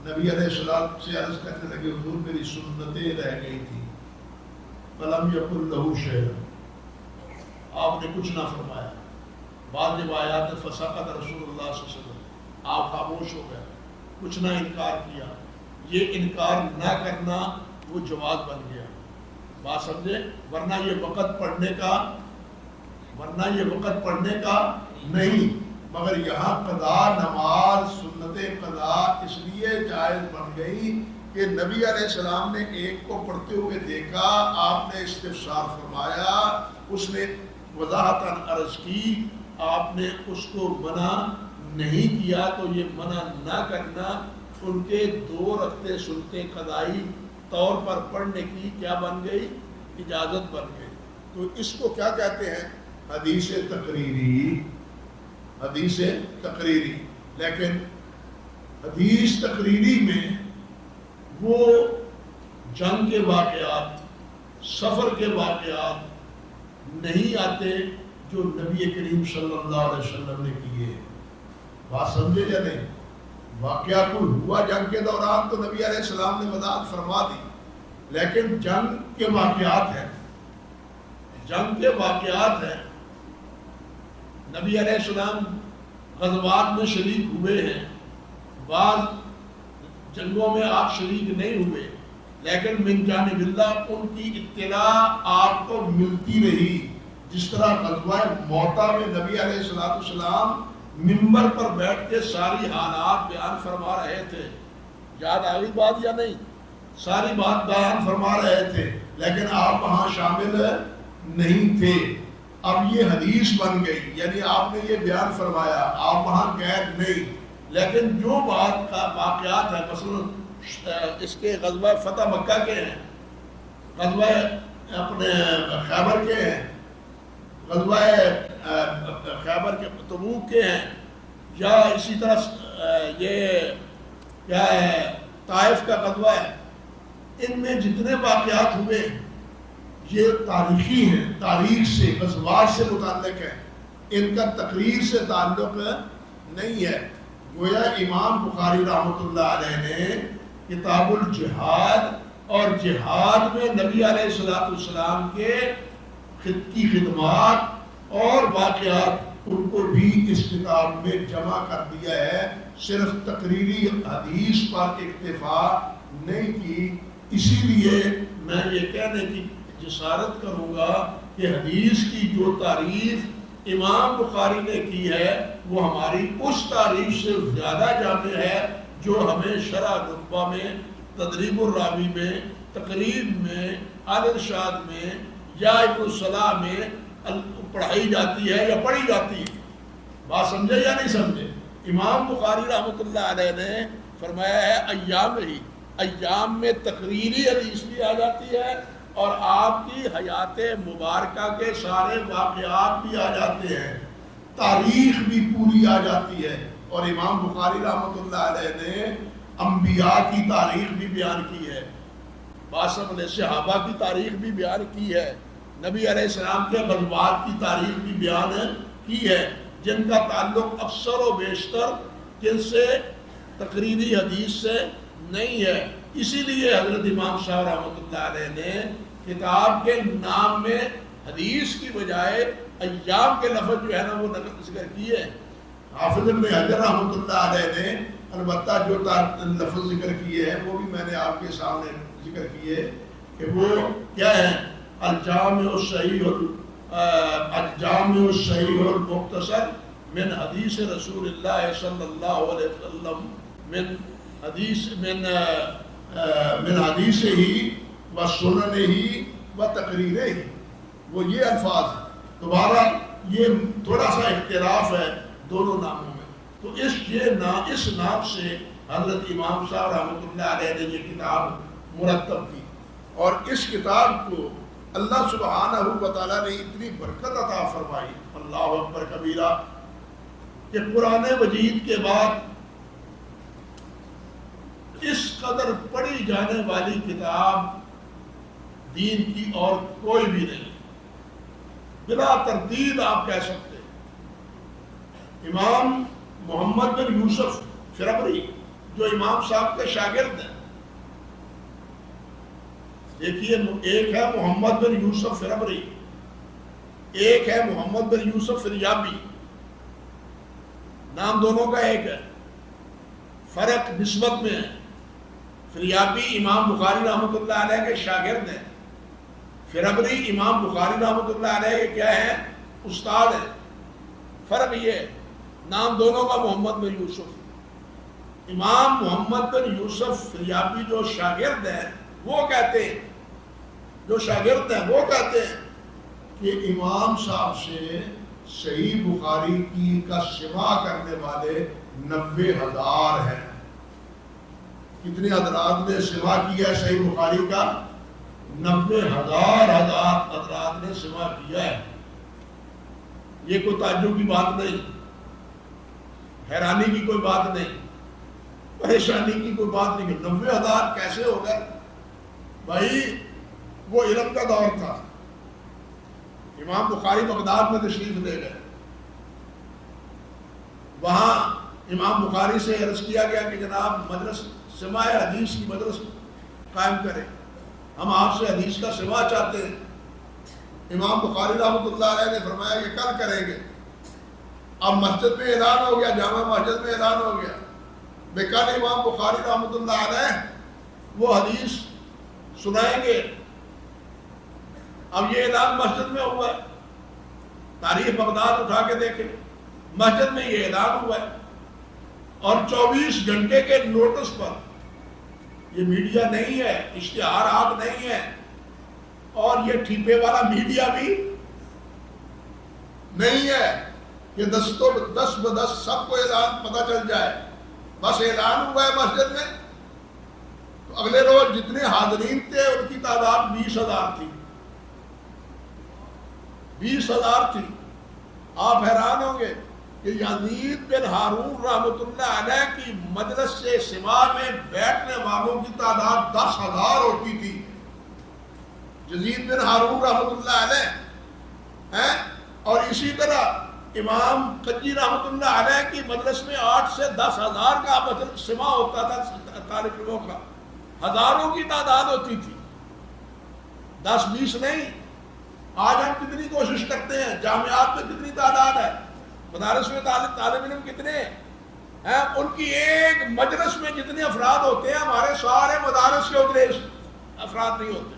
نبی علیہ السلام سے عرض کرنے لگے حضور میری سنتیں رہ گئی تھی، فلم یقل لہ شیء، آپ نے کچھ نہ فرمایا۔ بعد جب آیات فسقط رسول اللہ صلی اللہ علیہ وسلم، آپ خاموش ہو گئے، کچھ نہ انکار کیا۔ یہ انکار نہ کرنا وہ جواز بن گیا، بات سمجھے؟ ورنہ یہ وقت پڑھنے کا نہیں، مگر یہاں قضا نماز سنت قضا اس لیے جائز بن گئی کہ نبی علیہ السلام نے ایک کو پڑھتے ہوئے دیکھا، آپ نے استفسار فرمایا، اس نے وضاحتاً عرض کی، آپ نے اس کو منع نہیں کیا، تو یہ منع نہ کرنا ان کے 2 رکعتیں سنتیں قضائی طور پر پڑھنے کی کیا بن گئی؟ اجازت بن گئی۔ تو اس کو کیا کہتے ہیں؟ حدیث تقریری۔ حدیث تقریری، لیکن حدیث تقریری میں وہ جنگ کے واقعات، سفر کے واقعات نہیں آتے جو نبی کریم صلی اللہ علیہ وسلم نے کیے۔ بات سمجھے یا نہیں؟ واقعہ کوئی ہوا جنگ کے دوران تو نبی علیہ السلام نے وضاحت فرما دی، لیکن جنگ کے واقعات ہیں، جنگ کے واقعات ہیں، نبی علیہ السلام غزوات میں شریک ہوئے ہیں، بعض جنگوں میں آپ شریک نہیں ہوئے، لیکن من جانب اللہ ان کی اطلاع آپ کو ملتی رہی۔ جس طرح غزوہ موتا میں نبی علیہ السلام منبر پر بیٹھ کے ساری حالات بیان فرما رہے تھے، یاد آئی بات یا نہیں؟ ساری بات بیان فرما رہے تھے، لیکن آپ وہاں شامل نہیں تھے۔ اب یہ حدیث بن گئی، یعنی آپ نے یہ بیان فرمایا، آپ وہاں قید نہیں، لیکن جو بات کا واقعات ہے، مثلا اس کے غزوہ فتح مکہ کے ہیں، غزوہ اپنے خیبر کے ہیں، غزوہ خیبر کے تبوک کے ہیں، یا اسی طرح یہ کیا ہے طائف کا غزوہ ہے، ان میں جتنے واقعات ہوئے یہ تاریخی ہیں، تاریخ سے غزوات سے متعلق ہے، ان کا تقریر سے تعلق نہیں ہے۔ گویا امام بخاری رحمۃ اللہ علیہ نے کتاب الجہاد اور جہاد میں نبی علیہ السلام کے کی خدمات اور واقعات ان کو بھی اس کتاب میں جمع کر دیا ہے، صرف تقریری حدیث پر اکتفا نہیں کی۔ اسی لیے میں یہ کہنے کی جسارت کروں گا کہ حدیث کی جو تعریف امام بخاری نے کی ہے وہ ہماری اس تعریف سے زیادہ جامع ہے جو ہمیں شرح نخبہ میں، تدریب الراوی میں، تقریب میں، الارشاد میں یا ابن الصلاح میں پڑھائی جاتی ہے یا پڑھی جاتی ہے۔ بات سمجھے یا نہیں سمجھے؟ امام بخاری رحمۃ اللہ علیہ نے فرمایا ہے ایام میں تقریری حدیث بھی آ جاتی ہے اور آپ کی حیات مبارکہ کے سارے واقعات بھی آ جاتے ہیں، تاریخ بھی پوری آ جاتی ہے۔ اور امام بخاری رحمۃ اللہ علیہ نے انبیاء کی تاریخ بھی بیان کی ہے، باسم علیہ صحابہ کی تاریخ بھی بیان کی ہے، نبی علیہ السلام کے غزوات کی تاریخ بھی بیان کی ہے، جن کا تعلق اکثر و بیشتر جن سے تقریری حدیث سے نہیں ہے۔ اسی لیے حضرت امام صاحب رحمۃ اللہ علیہ نے کتاب کے نام میں حدیث کی بجائے ایام کے لفظ جو ہے نا وہ ذکر کیے۔ حافظ ابن حجر رحمۃ اللہ علیہ نے البتہ جو لفظ ذکر کیے ہیں وہ بھی میں نے آپ کے سامنے ذکر کیے کہ وہ کیا ہے، الجامع الصحیح المختصر من حدیث رسول اللہ صلی اللہ علیہ وسلم من حدیث ہی و سنن ہی و تقریر ہی. وہ یہ الفاظ ہیں. دوبارہ یہ تھوڑا سا اختلاف ہے دونوں ناموں میں. تو اس نام سے حضرت امام صاحب رحمۃ اللہ علیہ نے یہ کتاب مرتب کی. اور اس کتاب کو اللہ سبحانہ و تعالیٰ نے اتنی برکت عطا فرمائی, اللہ اکبر کبیرہ, کہ قرآن مجید کے بعد اس قدر پڑھی جانے والی کتاب دین کی اور کوئی بھی نہیں. بلا تردید آپ کہہ سکتے ہیں. امام محمد بن یوسف فربری جو امام صاحب کے شاگرد ہیں, دیکھیے ایک ہے محمد بن یوسف فربری, ایک ہے محمد بن یوسف فریابی. نام دونوں کا ایک ہے, فرق نسبت میں ہے. فریابی امام بخاری رحمۃ اللہ علیہ کے شاگرد ہیں, فربری امام بخاری رحمۃ اللہ علیہ کے کیا ہیں, استاد ہیں. فرق یہ ہے, نام دونوں کا محمد بن یوسف. امام محمد بن یوسف فریابی جو شاگرد ہیں وہ کہتے ہیں, وہ کہتے ہیں کہ امام صاحب سے صحیح بخاری کی کا سماع کرنے والے 90,000 ہیں. کتنے حضرات نے سماع کیا ہے صحیح بخاری کا؟ 90,000 حضرات نے سماع کیا ہے. یہ کوئی تعجب کی بات نہیں, حیرانی کی کوئی بات نہیں, پریشانی کی کوئی بات نہیں. 90,000 کیسے ہو گئے بھائی؟ وہ علم کا دور تھا. امام بخاری بغداد میں تشریف لے گئے. وہاں امام بخاری سے عرض کیا گیا کہ جناب مدرس سماع حدیث کی مدرس قائم کریں, ہم آپ سے حدیث کا سماع چاہتے ہیں. امام بخاری رحمۃ اللہ علیہ نے فرمایا کہ کل کریں گے. اب مسجد میں اعلان ہو گیا, جامع مسجد میں اعلان ہو گیا بے کل امام بخاری رحمۃ اللہ علیہ وہ حدیث سنائیں گے. اب یہ اعلان مسجد میں ہوا ہے, تاریخ بغداد اٹھا کے دیکھیں, مسجد میں یہ اعلان ہوا ہے. اور 24 گھنٹے کے نوٹس پر, یہ میڈیا نہیں ہے, اشتہارات نہیں ہے, اور یہ ٹھیپے والا میڈیا بھی نہیں ہے کہ 10 سب کو اعلان پتہ چل جائے. بس اعلان ہوا ہے مسجد میں, تو اگلے روز جتنے حاضرین تھے ان کی تعداد 20,000 تھی. 20,000 تھی. آپ حیران ہوں گے کہ یزید بن ہارون رحمۃ اللہ علیہ کی مجلس سے سماع میں بیٹھنے والوں کی تعداد 10,000 ہوتی تھی. یزید بن ہارون رحمۃ اللہ علیہ اور اسی طرح امام قجی رحمۃ اللہ علیہ کی مجلس میں 8 سے 10,000 کا سماع ہوتا تھا. طالب علموں کا ہزاروں کی تعداد ہوتی تھی, 10-20 نہیں. آج ہم کتنی کوشش کرتے ہیں, جامعات میں کتنی تعداد ہے, مدارس میں طالب علم کتنے ہیں, ان کی ایک مجلس میں جتنے افراد ہوتے ہیں ہمارے سارے مدارس کے اتنے افراد نہیں ہوتے.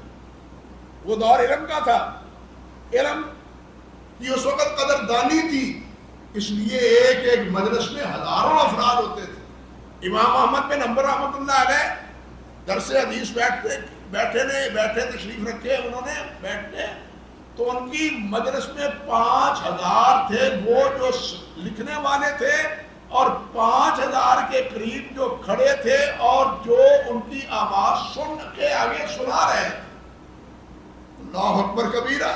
وہ دور علم کا تھا, علم کی اس وقت قدردانی تھی, اس لیے ایک مجلس میں ہزاروں افراد ہوتے تھے. امام احمد بن حنبل رحمۃ اللہ علیہ درس حدیث بیٹھے تشریف رکھے انہوں نے بیٹھے, تو ان کی مجلس میں 5,000 تھے وہ جو لکھنے والے تھے, اور 5,000 کے قریب جو کھڑے تھے اور جو ان کی آواز سن کے آگے سنا رہے. اللہ اکبر کبیرہ,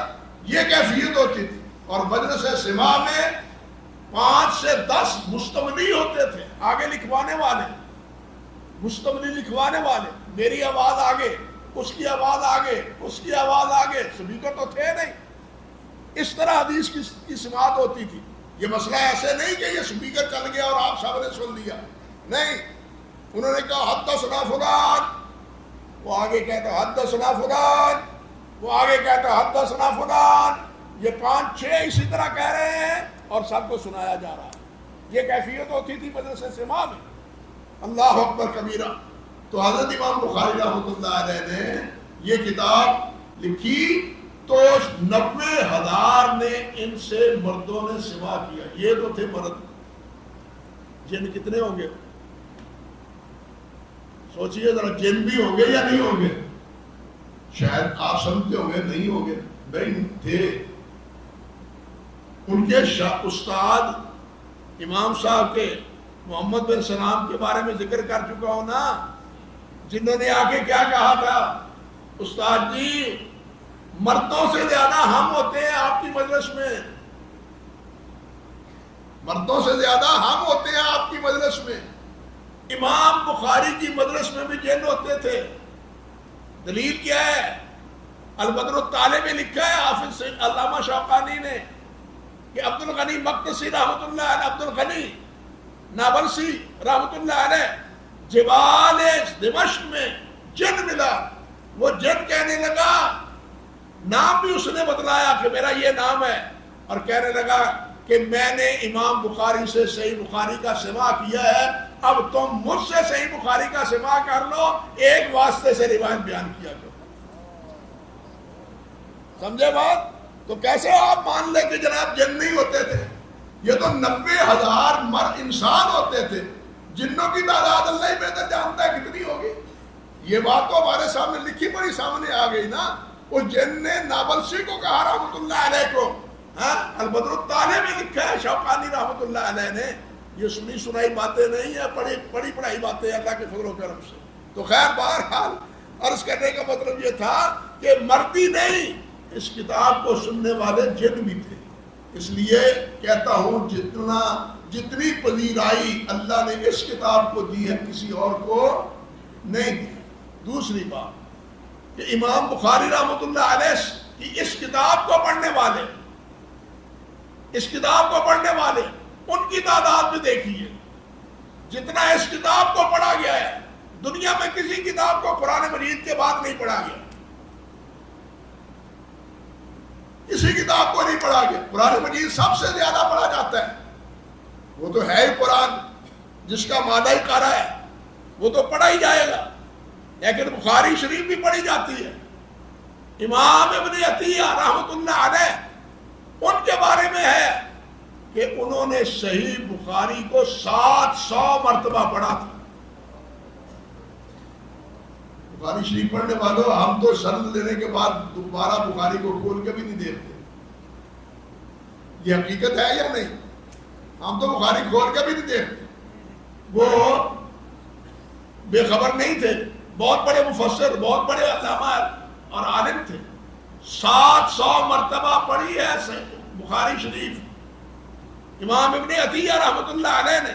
یہ کیفیت ہوتی تھی. اور مجلس سماع میں 5 سے 10 مستملی ہوتے تھے, آگے لکھوانے والے, مستملی لکھوانے والے. میری آواز آگے, اس کی آواز آگے, اس کی آواز آگے, سپیکر تو تھے نہیں. اس طرح حدیث کی سماعت ہوتی تھی. یہ مسئلہ ایسے نہیں کہ یہ سپیکر چل گیا اور آپ سب نے سن لیا, نہیں. انہوں نے کہا حدثنا فلان, وہ آگے کہتا حدثنا فلان, وہ آگے کہتا حدثنا فلان. یہ 5-6 اسی طرح کہہ رہے ہیں اور سب کو سنایا جا رہا ہے. یہ کیفیت ہوتی تھی مجلس سماع میں. اللہ اکبر کبیرہ. تو حضرت امام بخاری رحمۃ اللہ علیہ نے یہ کتاب لکھی تو 90,000 نے ان سے مردوں نے سوا کیا. یہ تو تھے مرد. جن کتنے ہوں گے سوچئے ذرا, جن بھی ہوں گے یا نہیں ہوں گے؟ شاید آپ سمجھتے ہوں گے نہیں ہوں گے. نہیں تھے. ان کے استاد امام صاحب کے محمد بن سلام کے بارے میں ذکر کر چکا ہوں نا, جنہوں نے آگے کیا کہا تھا, استاد جی مردوں سے زیادہ ہم ہوتے ہیں آپ کی مجلس میں, مردوں سے زیادہ ہم ہوتے ہیں آپ کی مجلس میں. امام بخاری کی مجلس میں بھی جن ہوتے تھے. دلیل کیا ہے؟ البدر الطالع میں لکھا ہے حافظ علامہ شوقانی نے کہ عبد الغنی مقدسی رحمۃ اللہ علیہ, عبد الغنی نابلسی رحمۃ اللہ علیہ, جبال دمشق میں جن ملا. وہ جن کہنے لگا, نام بھی اس نے بتلایا کہ میرا یہ نام ہے, اور کہنے لگا کہ میں نے امام بخاری سے صحیح بخاری کا سماع کیا ہے, اب تم مجھ سے صحیح بخاری کا سماع کر لو, ایک واسطے سے روایت بیان کیا کرو. سمجھے بات؟ تو کیسے آپ مان لیں کہ جناب جن نہیں ہوتے تھے؟ یہ تو 90,000 مرد انسان ہوتے تھے. جنوں کی تعداد اللہ ہی بہتر جانتا ہے کتنی ہوگی. یہ بات تو ہمارے سامنے لکھی پڑی سامنے آ گئی نا. وہ جن نے نابلسی کو کہا رحمۃ اللہ علیہ کو, البدر الطالع میں لکھا ہے شوقانی رحمۃ اللہ علیہ نے. یہ سنی سنائی باتیں نہیں ہیں, پڑھی پڑھائی باتیں اللہ کے فضل و کرم سے. تو خیر بہرحال عرض کرنے کا مطلب یہ تھا کہ مردی نہیں, اس کتاب کو سننے والے جن بھی تھے. اس لیے کہتا ہوں جتنی پذیرائی اللہ نے اس کتاب کو دی ہے کسی اور کو نہیں دی. دوسری بات کہ امام بخاری رحمۃ اللہ علیہ کی اس کتاب کو پڑھنے والے, اس کتاب کو پڑھنے والے, ان کی تعداد بھی دیکھیے. جتنا اس کتاب کو پڑھا گیا ہے, دنیا میں کسی کتاب کو قرآن مجید کے بعد نہیں پڑھا گیا. کسی کتاب کو نہیں پڑھا گیا. قرآن مجید سب سے زیادہ پڑھا جاتا ہے. وہ تو ہے ہی قرآن, جس کا مادہ ہی قارا ہے وہ تو پڑھا ہی جائے گا. لیکن بخاری شریف بھی پڑھی جاتی ہے. امام ابن عطیہ رحمۃ اللہ علیہ, ان کے بارے میں ہے کہ انہوں نے صحیح بخاری کو 700 مرتبہ پڑھا تھا. بخاری شریف پڑھنے والوں, ہم تو سند لینے کے بعد دوبارہ بخاری کو کھول کے بھی نہیں دیکھتے. یہ حقیقت ہے یا نہیں؟ ہم تو بخاری کھول کے بھی نہیں دیکھتے. وہ بے خبر نہیں تھے, بہت بڑے مفسر, بہت بڑے علامہ اور عالم تھے. 700 مرتبہ پڑھی ہے بخاری شریف. امام ابن عطیہ رحمۃ اللہ علیہ نے,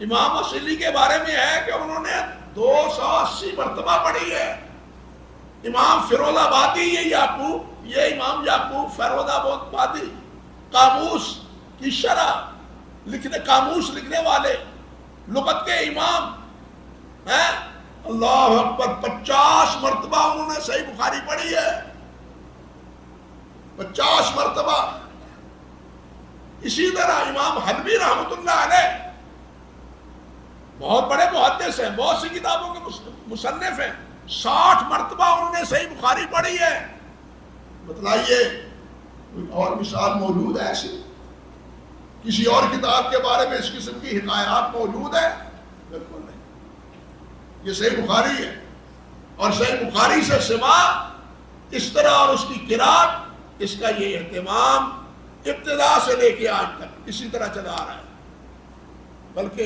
امام اصلی کے بارے میں ہے کہ انہوں نے 280 مرتبہ پڑھی ہے. امام فیروز آبادی, یہ امام یعقوب فیروز آبادی, قاموس کی شرح قاموس لکھنے والے, لغت کے امام ہیں. اللہ اکبر, 50 مرتبہ انہوں نے صحیح بخاری پڑھی ہے. 50 مرتبہ. اسی طرح امام حلبی رحمۃ اللہ علیہ بہت بڑے محدث ہیں, بہت سی کتابوں کے مصنف ہیں. 60 مرتبہ انہوں نے صحیح بخاری پڑھی ہے. بتلائیے کوئی اور مثال موجود ہے ایسی؟ کسی اور کتاب کے بارے میں اس قسم کی حکایات موجود ہے؟ بالکل نہیں. یہ صحیح بخاری ہے, اور صحیح بخاری سے سماع اس طرح اور اس کی قرات, اس کا یہ اہتمام ابتدا سے لے کے آج تک اسی طرح چلا آ رہا ہے. بلکہ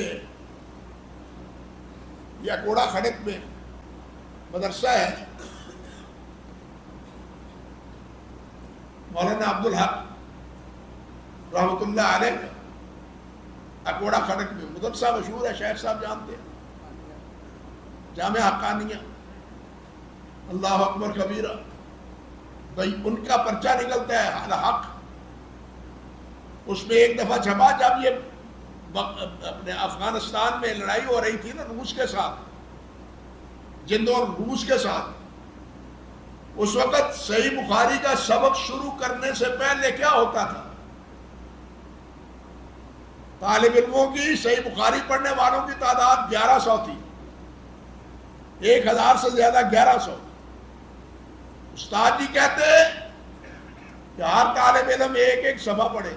یہ اکوڑا کھڑک میں مدرسہ ہے, مولانا عبدالحق رحمۃ اللہ علیہ کا, اکوڑا کھڑک میں مدرسہ مشہور ہے, شیخ صاحب جانتے ہیں, جامعہ حقانیہ. اللہ اکبر کبیرہ. بھائی ان کا پرچہ نکلتا ہے الحق, اس میں ایک دفعہ چھپا جب یہ اپنے افغانستان میں لڑائی ہو رہی تھی نا روس کے ساتھ, جن اور روس کے ساتھ. اس وقت صحیح بخاری کا سبق شروع کرنے سے پہلے کیا ہوتا تھا؟ طالب علموں کی صحیح بخاری پڑھنے والوں کی تعداد 1100 تھی. 1000 سے زیادہ 1100. استاد جی کہتے کہ ہر طالب علم ایک ایک صفحہ پڑھے،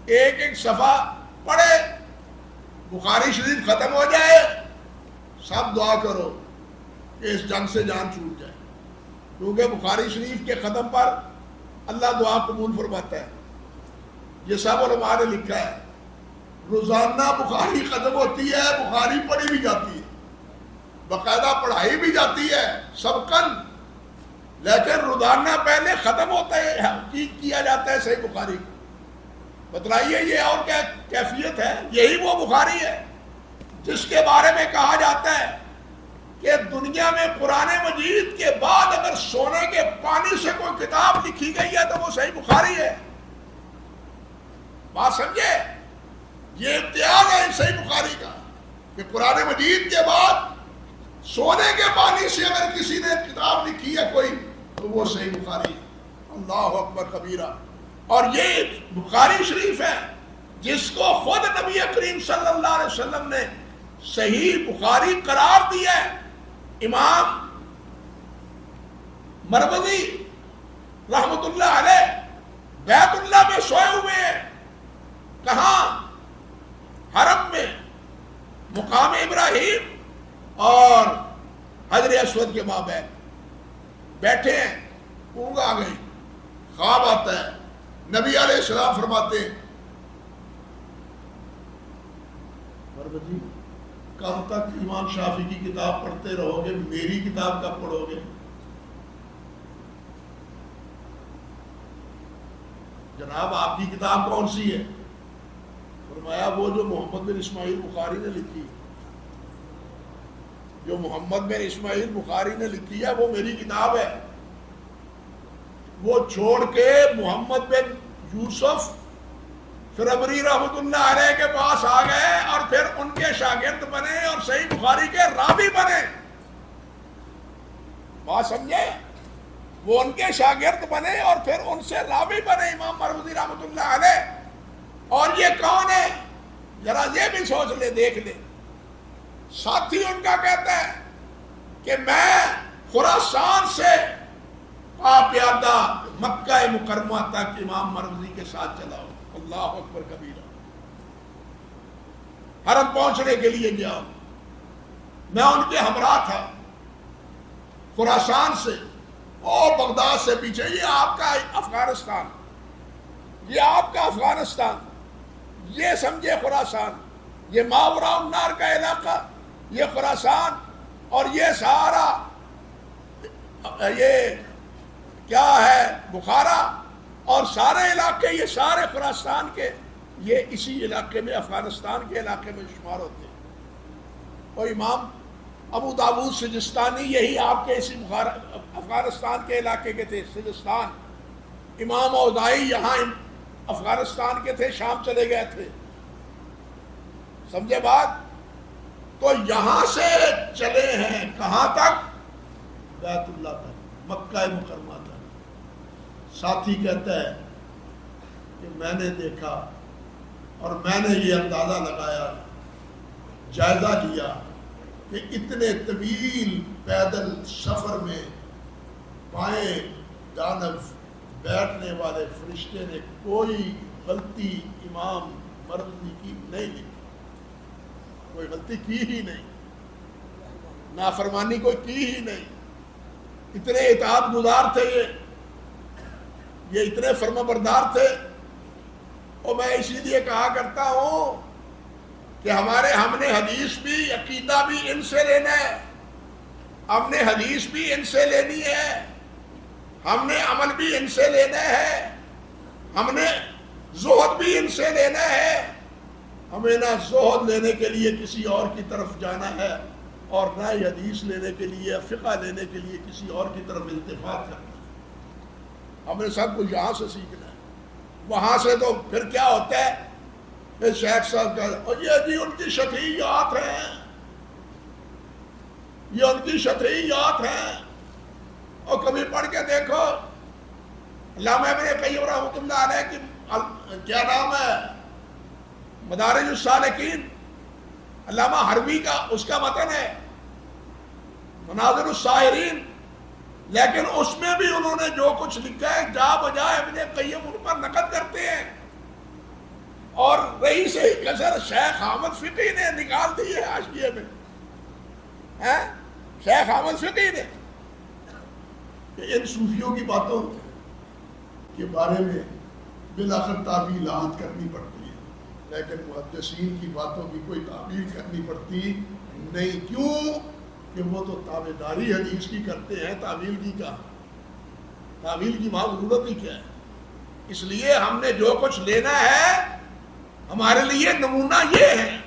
ایک ایک صفحہ پڑھے، بخاری شریف ختم ہو جائے سب دعا کرو کہ اس جنگ سے جان چھوٹ جائے، کیونکہ بخاری شریف کے ختم پر اللہ دعا قبول فرماتا ہے. یہ سب علماء نے لکھا ہے. روزانہ بخاری ختم ہوتی ہے، بخاری پڑھی بھی جاتی ہے، باقاعدہ پڑھائی بھی جاتی ہے سبقن، لیکن روزانہ پہلے ختم ہوتا ہے کیا جاتا ہے صحیح بخاری. بتلائیے یہ اور کیا کیفیت ہے؟ یہی وہ بخاری ہے جس کے بارے میں کہا جاتا ہے کہ دنیا میں قرآن مجید کے بعد اگر سونے کے پانی سے کوئی کتاب لکھی گئی ہے تو وہ صحیح بخاری ہے. بات سمجھے؟ یہ امتیاز ہے صحیح بخاری کا کہ قرآن مجید کے بعد سونے کے پانی سے اگر کسی نے کتاب لکھی ہے کوئی تو وہ صحیح بخاری ہے. اللہ اکبر کبیرہ. اور یہ بخاری شریف ہے جس کو خود نبی کریم صلی اللہ علیہ وسلم نے صحیح بخاری قرار دیا ہے. امام مروزی رحمت اللہ علیہ بیت اللہ میں سوئے ہوئے ہیں. کہاں؟ حرم میں، مقام ابراہیم اور حجر اسود کے مابین بیٹھے ہیں. اونگ آ گئی، خواب آتا ہے. نبی علیہ السلام فرماتے ہیں مروزی کب تک امام شافعی کی کتاب پڑھتے رہو گے؟ میری کتاب کب پڑھو گے؟ جناب آپ کی کتاب کون سی ہے؟ فرمایا وہ جو محمد بن اسماعیل بخاری نے لکھی، جو محمد بن اسماعیل بخاری نے لکھی ہے وہ میری کتاب ہے. وہ چھوڑ کے محمد بن یوسف فربری رحمت اللہ علیہ کے پاس آ گئے اور پھر ان کے شاگرد بنے اور صحیح بخاری کے راوی بنے. بات سمجھے؟ وہ ان کے شاگرد بنے اور پھر ان سے راوی بنے امام مروزی رحمت اللہ علیہ. اور یہ کون ہے؟ ذرا یہ بھی سوچ لے، دیکھ لے. ساتھی ان کا کہتا ہے کہ میں خراسان سے پیادہ مکہ مکرمہ تک امام مروزی کے ساتھ چلا ہوں. اللہ اکبر کبیرہ. حرم پہنچنے کے لیے گیا ہوں، میں ان کے ہمراہ تھا خراسان سے اور بغداد سے پیچھے. یہ آپ کا افغانستان، یہ آپ کا افغانستان، یہ سمجھے خراسان، یہ ماورا النار کا علاقہ، یہ خراسان اور یہ سارا یہ کیا ہے بخارا اور سارے علاقے، یہ سارے خراسان کے یہ اسی علاقے میں افغانستان کے علاقے میں شمار ہوتے ہیں. اور امام ابو داؤد سجستانی یہی آپ کے اسی افغانستان کے علاقے کے تھے، سجستان. امام اوزائی یہاں افغانستان کے تھے، شام چلے گئے تھے. سمجھے بات؟ تو یہاں سے چلے ہیں کہاں تک؟ بیت اللہ تک، مکہ مکرمہ تک. ساتھی کہتا ہے کہ میں نے دیکھا اور میں نے یہ اندازہ لگایا، جائزہ لیا کہ اتنے طویل پیدل سفر میں بائیں جانب بیٹھنے والے فرشتے نے کوئی غلطی امام مروزی کی نہیں لکھی. کوئی غلطی کی ہی نہیں، نافرمانی کوئی کی ہی نہیں. اتنے اطاعت گزار تھے یہ اتنے فرما بردار تھے. اور میں اسی لیے کہا کرتا ہوں کہ ہم نے حدیث بھی، عقیدہ بھی ان سے لینا ہے، ہم نے حدیث بھی ان سے لینی ہے، ہم نے عمل بھی ان سے لینا ہے، ہم نے زہد بھی ان سے لینا ہے. ہمیں نہ زہد لینے کے لیے کسی اور کی طرف جانا ہے اور نہ حدیث لینے کے لیے، فقہ لینے کے لیے کسی اور کی طرف التفات کرنا ہے. ہم نے سب کچھ یہاں سے سیکھنا ہے. وہاں سے تو پھر کیا ہوتا ہے کہ شیخ صاحب کا اور یہ جی ان کی شرعیات ہیں، یہ ان کی شرعیات ہیں. اور کبھی پڑھ کے دیکھو علامہ ابن قیم رحمۃ اللہ علیہ کی کیا نام ہے، مدارج السالکین، علامہ حربی کا اس کا متن ہے. مناظر السائرین لیکن اس میں بھی انہوں نے جو کچھ لکھا ہے جا بجائے ابن قیم ان پر نقد کرتے ہیں، اور رئیس کثر شیخ احمد فقی نے نکال دی ہے حاشیے میں، شیخ احمد فقی نے، کہ ان صوفیوں کی باتوں کے بارے میں بالآخر تعویلات کرنی پڑتی ہے، لیکن محدثین کی باتوں کی کوئی تعویل کرنی پڑتی نہیں۔ کیوں؟ کہ وہ تو تابعداری حدیث کی کرتے ہیں، تعویل کی کیا، تعویل کی وہاں ضرورت ہی کیا ہے؟ اس لیے ہم نے جو کچھ لینا ہے ہمارے لیے نمونہ یہ ہے،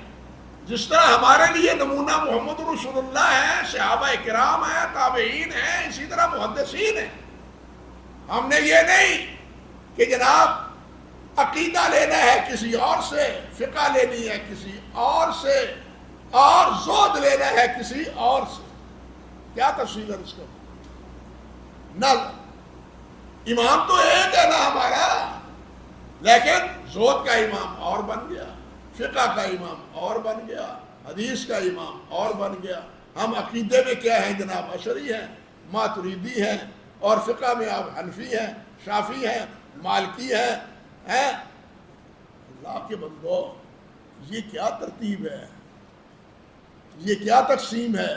جس طرح ہمارے لیے نمونہ محمد رسول اللہ ہے، صحابہ کرام ہیں، تابعین ہیں، اسی طرح محدثین ہیں۔ ہم نے یہ نہیں کہ جناب عقیدہ لینا ہے کسی اور سے، فقہ لینی ہے کسی اور سے، اور زہد لینا ہے کسی اور سے۔ کیا تفصیل ہے اس کا؟ نہ امام تو ایک ہے نا ہمارا، لیکن زہد کا امام اور بن گیا، فقہ کا امام اور بن گیا، حدیث کا امام اور بن گیا۔ ہم عقیدے میں کیا ہیں جناب؟ اشعری ہیں، ماتریدی ہیں، اور فقہ میں آپ حنفی ہیں، شافعی ہیں، مالکی ہیں۔ اللہ کے بندو، یہ کیا ترتیب ہے، یہ کیا تقسیم ہے؟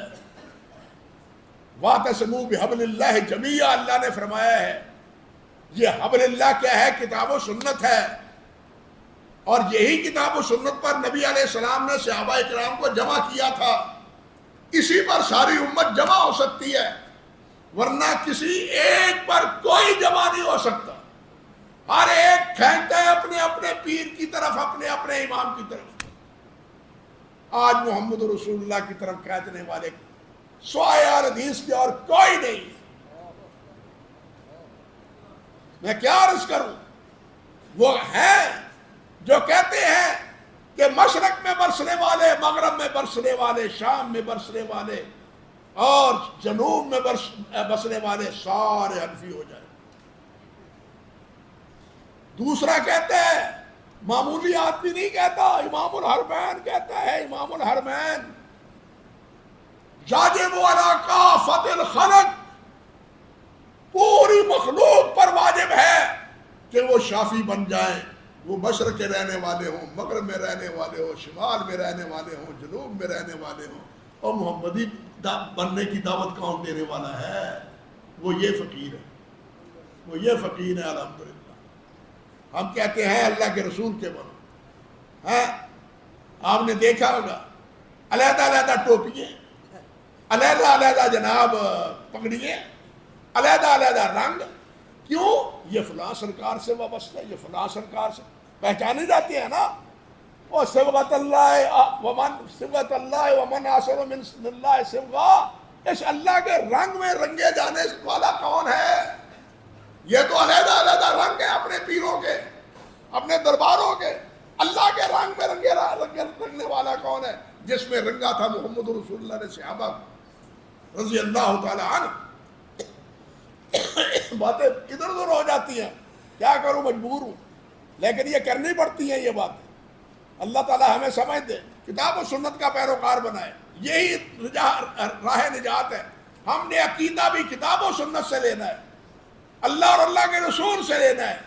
وَاعْتَصِمُوا بِحَبْلِ اللَّهِ جَمِيعًا، اللہ نے فرمایا ہے یہ حبل اللہ کیا ہے؟ کتاب و سنت ہے، اور یہی کتاب و سنت پر نبی علیہ السلام نے صحابہ کرام کو جمع کیا تھا۔ اسی پر ساری امت جمع ہو سکتی ہے، ورنہ کسی ایک پر کوئی جمع نہیں ہو سکتا۔ ہر ایک کھینچتا ہے اپنے اپنے پیر کی طرف، اپنے اپنے امام کی طرف۔ آج محمد رسول اللہ کی طرف کھینچنے والے سوائے اور حدیث کے اور کوئی نہیں۔ میں کیا عرض کروں؟ وہ ہیں جو کہتے ہیں کہ مشرق میں برسنے والے، مغرب میں برسنے والے، شام میں برسنے والے اور جنوب میں بسنے والے سارے حنفی ہو جائیں۔ دوسرا کہتا ہے، معمولی آدمی نہیں کہتا، امام الحرمین کہتا ہے، امام الحرمین یجب علی کافۃ الخلق، پوری مخلوق پر واجب ہے کہ وہ شافعی بن جائیں، وہ مشرق کے رہنے والے ہوں، مغرب میں رہنے والے ہوں، شمال میں رہنے والے ہوں، جنوب میں رہنے والے ہوں۔ اور محمدی بننے کی دعوت کون دینے والا ہے؟ وہ یہ فقیر ہے، وہ یہ فقیر ہے۔ الحمدللہ ہم کہتے ہیں اللہ کے رسول کے بنو، آپ نے دیکھا ہوگا علیحدہ علیحدہ ٹوپیاں، علیحدہ علیحدہ جناب پگڑیاں، علیحدہ علیحدہ رنگ۔ کیوں؟ یہ فلاں سرکار سے وابستہ ہے، یہ فلاں سرکار سے پہچانے جاتی ہے نا۔ وہ صبغۃ اللہ ومن احسن من اللہ صبغہ، اس اللہ کے رنگ میں رنگے جانے والا کون ہے؟ یہ تو علیحدہ علیحدہ رنگ ہے اپنے پیروں کے، اپنے درباروں کے۔ اللہ کے رنگ میں رنگنے والا کون ہے؟ جس میں رنگا تھا محمد رسول اللہ نے صحابہ رضی اللہ تعالی عنہ۔ باتیں ادھر ادھر ہو جاتی ہیں، کیا کروں، مجبور ہوں، لیکن یہ کرنی پڑتی ہیں یہ باتیں۔ اللہ تعالیٰ ہمیں سمجھ دے، کتاب و سنت کا پیروکار بنائے، یہی راہ نجات ہے۔ ہم نے عقیدہ بھی کتاب و سنت سے لینا ہے، اللہ اور اللہ کے رسول سے لینا ہے،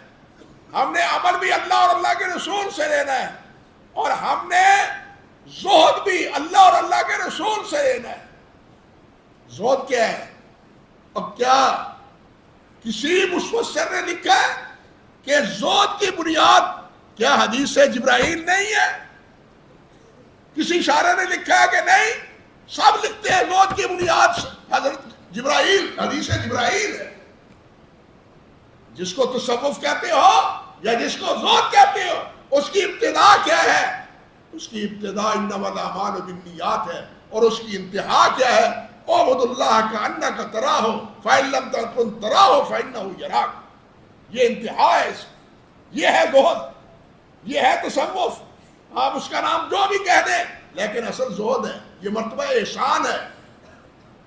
ہم نے عمل بھی اللہ اور اللہ کے رسول سے لینا ہے، اور ہم نے زہد بھی اللہ اور اللہ کے رسول سے لینا ہے۔ زہد کیا ہے؟ اب کیا کسی مفسر نے لکھا ہے کہ زہد کی بنیاد کیا حدیث جبرائیل نہیں ہے؟ کسی شاعر نے لکھا ہے کہ نہیں؟ سب لکھتے ہیں زہد کی بنیاد حضرت جبرائیل، حدیث جبرائیل ہے۔ جس کو تصوف کہتے ہو یا جس کو زہد کہتے ہو، اس کی ابتدا کیا ہے؟ اس کی ابتدا انما الاعمال بالنیات ہے، اور اس کی انتہا کیا ہے؟ اعبد اللہ کأنک تراہ فإن لم تکن تراہ فإنہ یراک۔ یہ انتہا ہے، یہ ہے زہد، یہ ہے تصوف۔ آپ اس کا نام جو بھی کہہ دیں، لیکن اصل زہد ہے، یہ مرتبہ احسان ہے،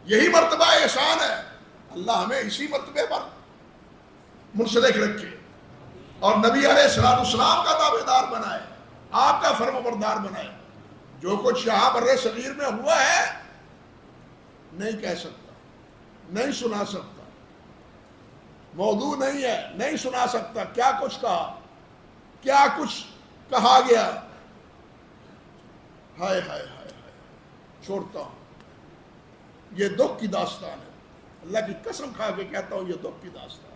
یہی مرتبہ احسان ہے۔ اللہ ہمیں اسی مرتبے پر منسلک رکھے اور نبی علیہ السلام کا تابعدار بنائے، آپ کا فرمانبردار بنائے۔ جو کچھ یہاں بر صغیر میں ہوا ہے نہیں کہہ سکتا، نہیں سنا سکتا، موضوع نہیں ہے، نہیں سنا سکتا کیا کچھ کہا، کیا کچھ کہا گیا. ہائے ہائے ہائے ہائے، چھوڑتا ہوں. یہ دکھ کی داستان ہے، اللہ کی قسم کھا کے کہتا ہوں، یہ دکھ کی داستان.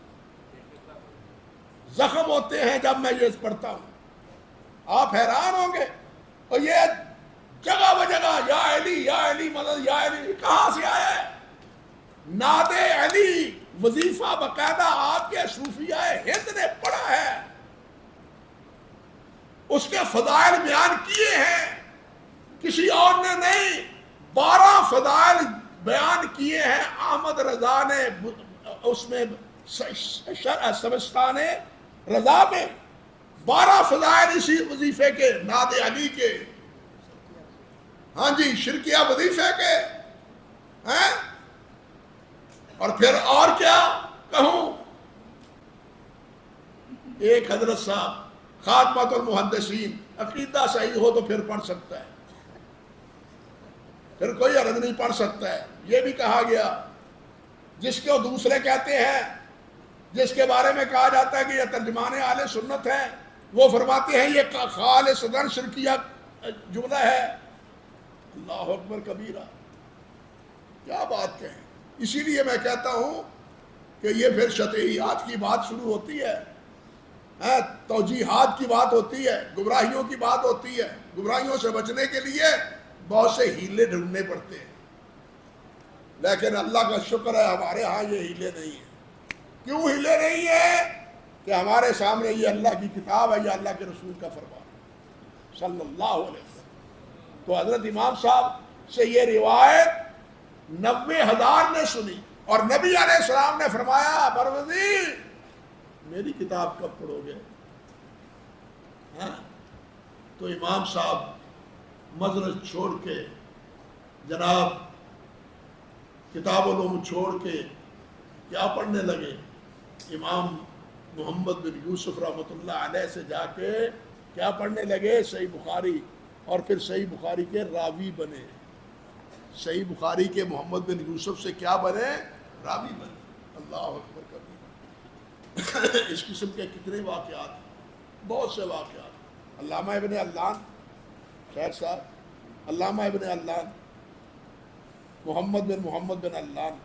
زخم ہوتے ہیں جب میں یہ پڑھتا ہوں، آپ حیران ہوں گے. اور یہ جگہ بجگہ یا علی یا علی مدد یا علی، کہاں سے آیا ہے؟ نعت علی وظیفہ باقاعدہ آپ کے صوفیاء ہند نے پڑھا ہے، اس کے فضائل بیان کیے ہیں، کسی اور نے نہیں. 12 فضائل بیان کیے ہیں احمد رضا نے اس میں سمستان رضا میں. 12 فضائل اسی وظیفے کے، نعت علی کے، ہاں جی، شرکیہ وظیفے کے ہیں. اور پھر اور کیا کہوں. ایک حضرت صاحب خاتمۃ المحدثین، عقیدہ صحیح ہو تو پھر پڑھ سکتا ہے، پھر کوئی عرض نہیں پڑھ سکتا ہے. یہ بھی کہا گیا جس کو دوسرے کہتے ہیں، جس کے بارے میں کہا جاتا ہے کہ یہ ترجمان اہل سنت ہے، وہ فرماتے ہیں یہ خالصاً شرکیہ جملہ ہے. اللہ اکبر کبیرہ، کیا بات کہیں. اسی لیے میں کہتا ہوں کہ یہ پھر شطحیات کی بات شروع ہوتی ہے، توجیحات کی بات ہوتی ہے، گمراہیوں کی بات ہوتی ہے. گمراہیوں سے بچنے کے لیے بہت سے ہیلے ڈھونڈنے پڑتے ہیں، لیکن اللہ کا شکر ہے ہمارے ہاں یہ ہیلے نہیں ہیں. کیوں ہیلے نہیں ہیں؟ کہ ہمارے سامنے یہ اللہ کی کتاب ہے، یہ اللہ کے رسول کا فرمان صلی اللہ علیہ وسلم. تو حضرت امام صاحب سے یہ روایت 90,000 نے سنی، اور نبی علیہ السلام نے فرمایا پروردی میری کتاب کب پڑھو گے؟ تو امام صاحب مجلس چھوڑ کے، جناب کتاب العلوم چھوڑ کے کیا پڑھنے لگے؟ امام محمد بن یوسف رحمۃ اللہ علیہ سے جا کے کیا پڑھنے لگے؟ صحیح بخاری. اور پھر صحیح بخاری کے راوی بنے. صحیح بخاری کے محمد بن یوسف سے کیا بنے؟ راوی بنے. اللہ اکبر کبیر. اس قسم کے کتنے واقعات ہیں، بہت سے واقعات. علامہ ابن علان، خیر صاحب، علامہ ابن علان محمد بن علان،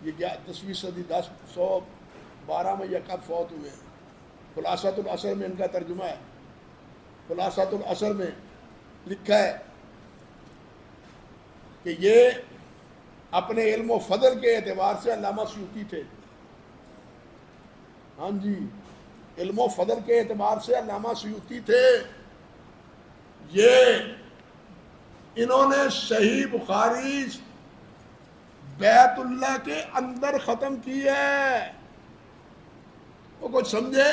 یہ 10ویں صدی 1012 میں یہ کب فوت ہوئے ہیں. خلاصۃ الاثر میں ان کا ترجمہ ہے. خلاصۃ الاثر میں لکھا ہے کہ یہ اپنے علم و فضل کے اعتبار سے علامہ سیوطی تھے. ہاں جی، علم و فضل کے اعتبار سے علامہ سیوطی تھے. یہ انہوں نے صحیح بخاری بیت اللہ کے اندر ختم کی ہے. وہ کچھ سمجھے؟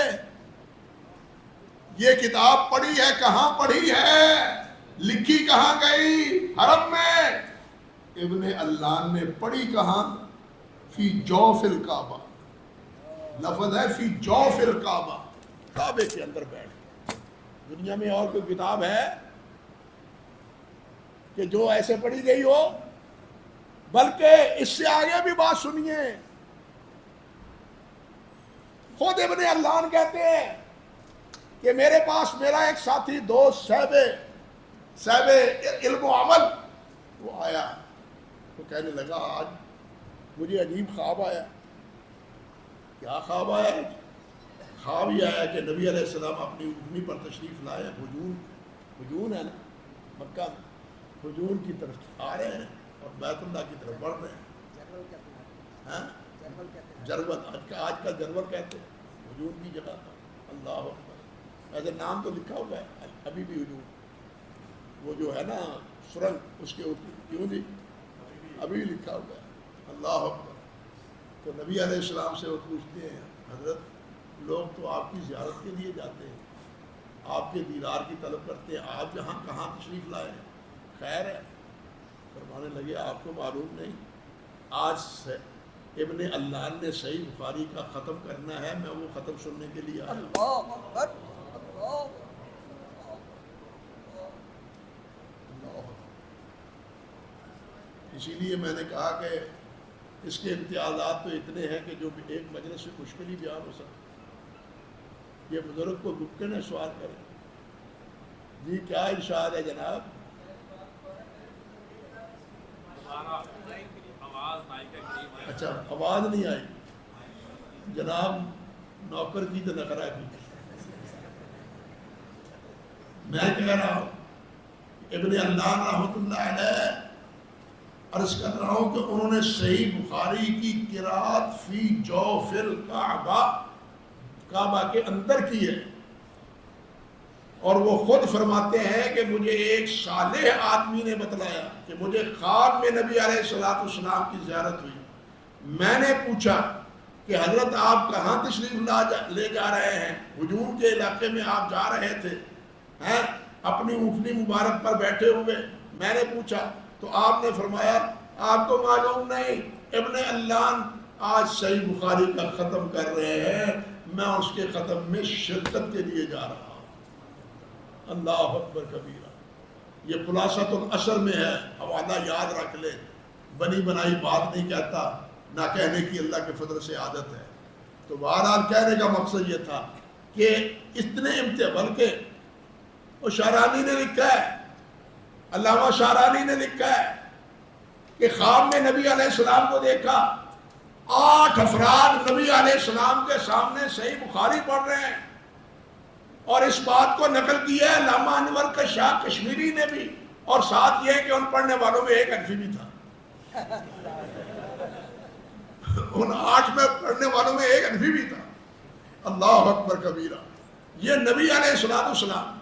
یہ کتاب پڑھی ہے، کہاں پڑھی ہے؟ لکھی کہاں گئی؟ حرم میں. ابن علان نے پڑھی کہاں؟ فی جوف الکعبہ. لفظ ہے فی جوف الکعبہ، کعبے کے اندر بیٹھ. دنیا میں اور کوئی کتاب ہے کہ جو ایسے پڑھی گئی ہو؟ بلکہ اس سے آگے بھی بات سنیے. خود ابن علان کہتے ہیں کہ میرے پاس میرا ایک ساتھی دوست صاحب علم و عمل وہ آیا، تو کہنے لگا آج مجھے عجیب خواب آیا. کیا خواب آیا؟ خواب یہ آیا کہ نبی علیہ السلام اپنی اونٹنی پر تشریف لائے، ہجون ہے نا مکہ میں، ہجون کی طرف آ رہے ہیں اور بیت اللہ کی طرف بڑھ رہے ہیں. جرول، آج کا جرول کہتے ہیں، ہجون کی جگہ تھا. اللہ اکبر. ایسے نام تو لکھا ہوا ہے ابھی بھی ہجون، وہ جو ہے نا سرنگ، اس کے اوپر کیوں جی ابھی بھی لکھا ہوا ہے. اللہ اکبر. تو نبی علیہ السلام سے وہ پوچھتے ہیں حضرت لوگ تو آپ کی زیارت کے لیے جاتے ہیں، آپ کے دیدار کی طلب کرتے ہیں، آپ یہاں کہاں تشریف لائے ہیں؟ خیر ہے؟ فرمانے لگے آپ کو معلوم نہیں، آج سے ابن علان نے صحیح بخاری کا ختم کرنا ہے، میں وہ ختم سننے کے لیے آیا. اسی لیے میں نے کہا کہ اس کے امتیازات تو اتنے ہیں کہ جو ایک مجلس میں مشکل ہی بیان ہو سکتا۔ یہ بزرگ کو گپتے نے سوال کریں۔ جی کیا ارشاد ہے جناب؟ اچھا آواز نہیں آئی جناب، نوکر کی تو نخرا کی۔ میں کہہ رہا ہوں ابن اللہ رحمۃ اللہ علیہ عرض کر رہا ہوں کہ انہوں نے صحیح بخاری کی قرات فی جوف الکعبہ، کعبہ کے اندر کی ہے، اور وہ خود فرماتے ہیں کہ مجھے ایک صالح آدمی نے بتلایا کہ مجھے خواب میں نبی علیہ الصلوۃ والسلام کی زیارت ہوئی۔ میں نے پوچھا کہ حضرت آپ کہاں تشریف لے جا رہے ہیں؟ ہجوم کے علاقے میں آپ جا رہے تھے اپنی اونٹنی مبارک پر بیٹھے ہوئے۔ میں نے پوچھا تو آپ نے فرمایا آپ کو معلوم نہیں، ابن اللہ آج صحیح بخاری کا ختم کر رہے ہیں، میں اس کے ختم میں شرکت کے لیے جا رہا ہوں۔ اللہ اکبر کبیرہ۔ یہ خلاصۃ الاثر میں ہے، حوالہ یاد رکھ لے، بنی بنائی بات نہیں کہتا، نہ کہنے کی اللہ کے فضل سے عادت ہے۔ تو بہرحال کہنے کا مقصد یہ تھا کہ اتنے بلکہ وہ شارانی نے لکھا ہے، علامہ شارانی نے لکھا ہے کہ خواب میں نبی علیہ السلام کو دیکھا، 8 افراد نبی علیہ السلام کے سامنے صحیح بخاری پڑھ رہے ہیں، اور اس بات کو نقل کیا ہے علامہ انور کا شاہ کشمیری نے بھی، اور ساتھ یہ کہ ان پڑھنے والوں میں ایک حنفی بھی تھا۔ ان 8 میں پڑھنے والوں میں ایک حنفی بھی تھا۔ اللہ اکبر کبیرہ۔ یہ نبی علیہ السلام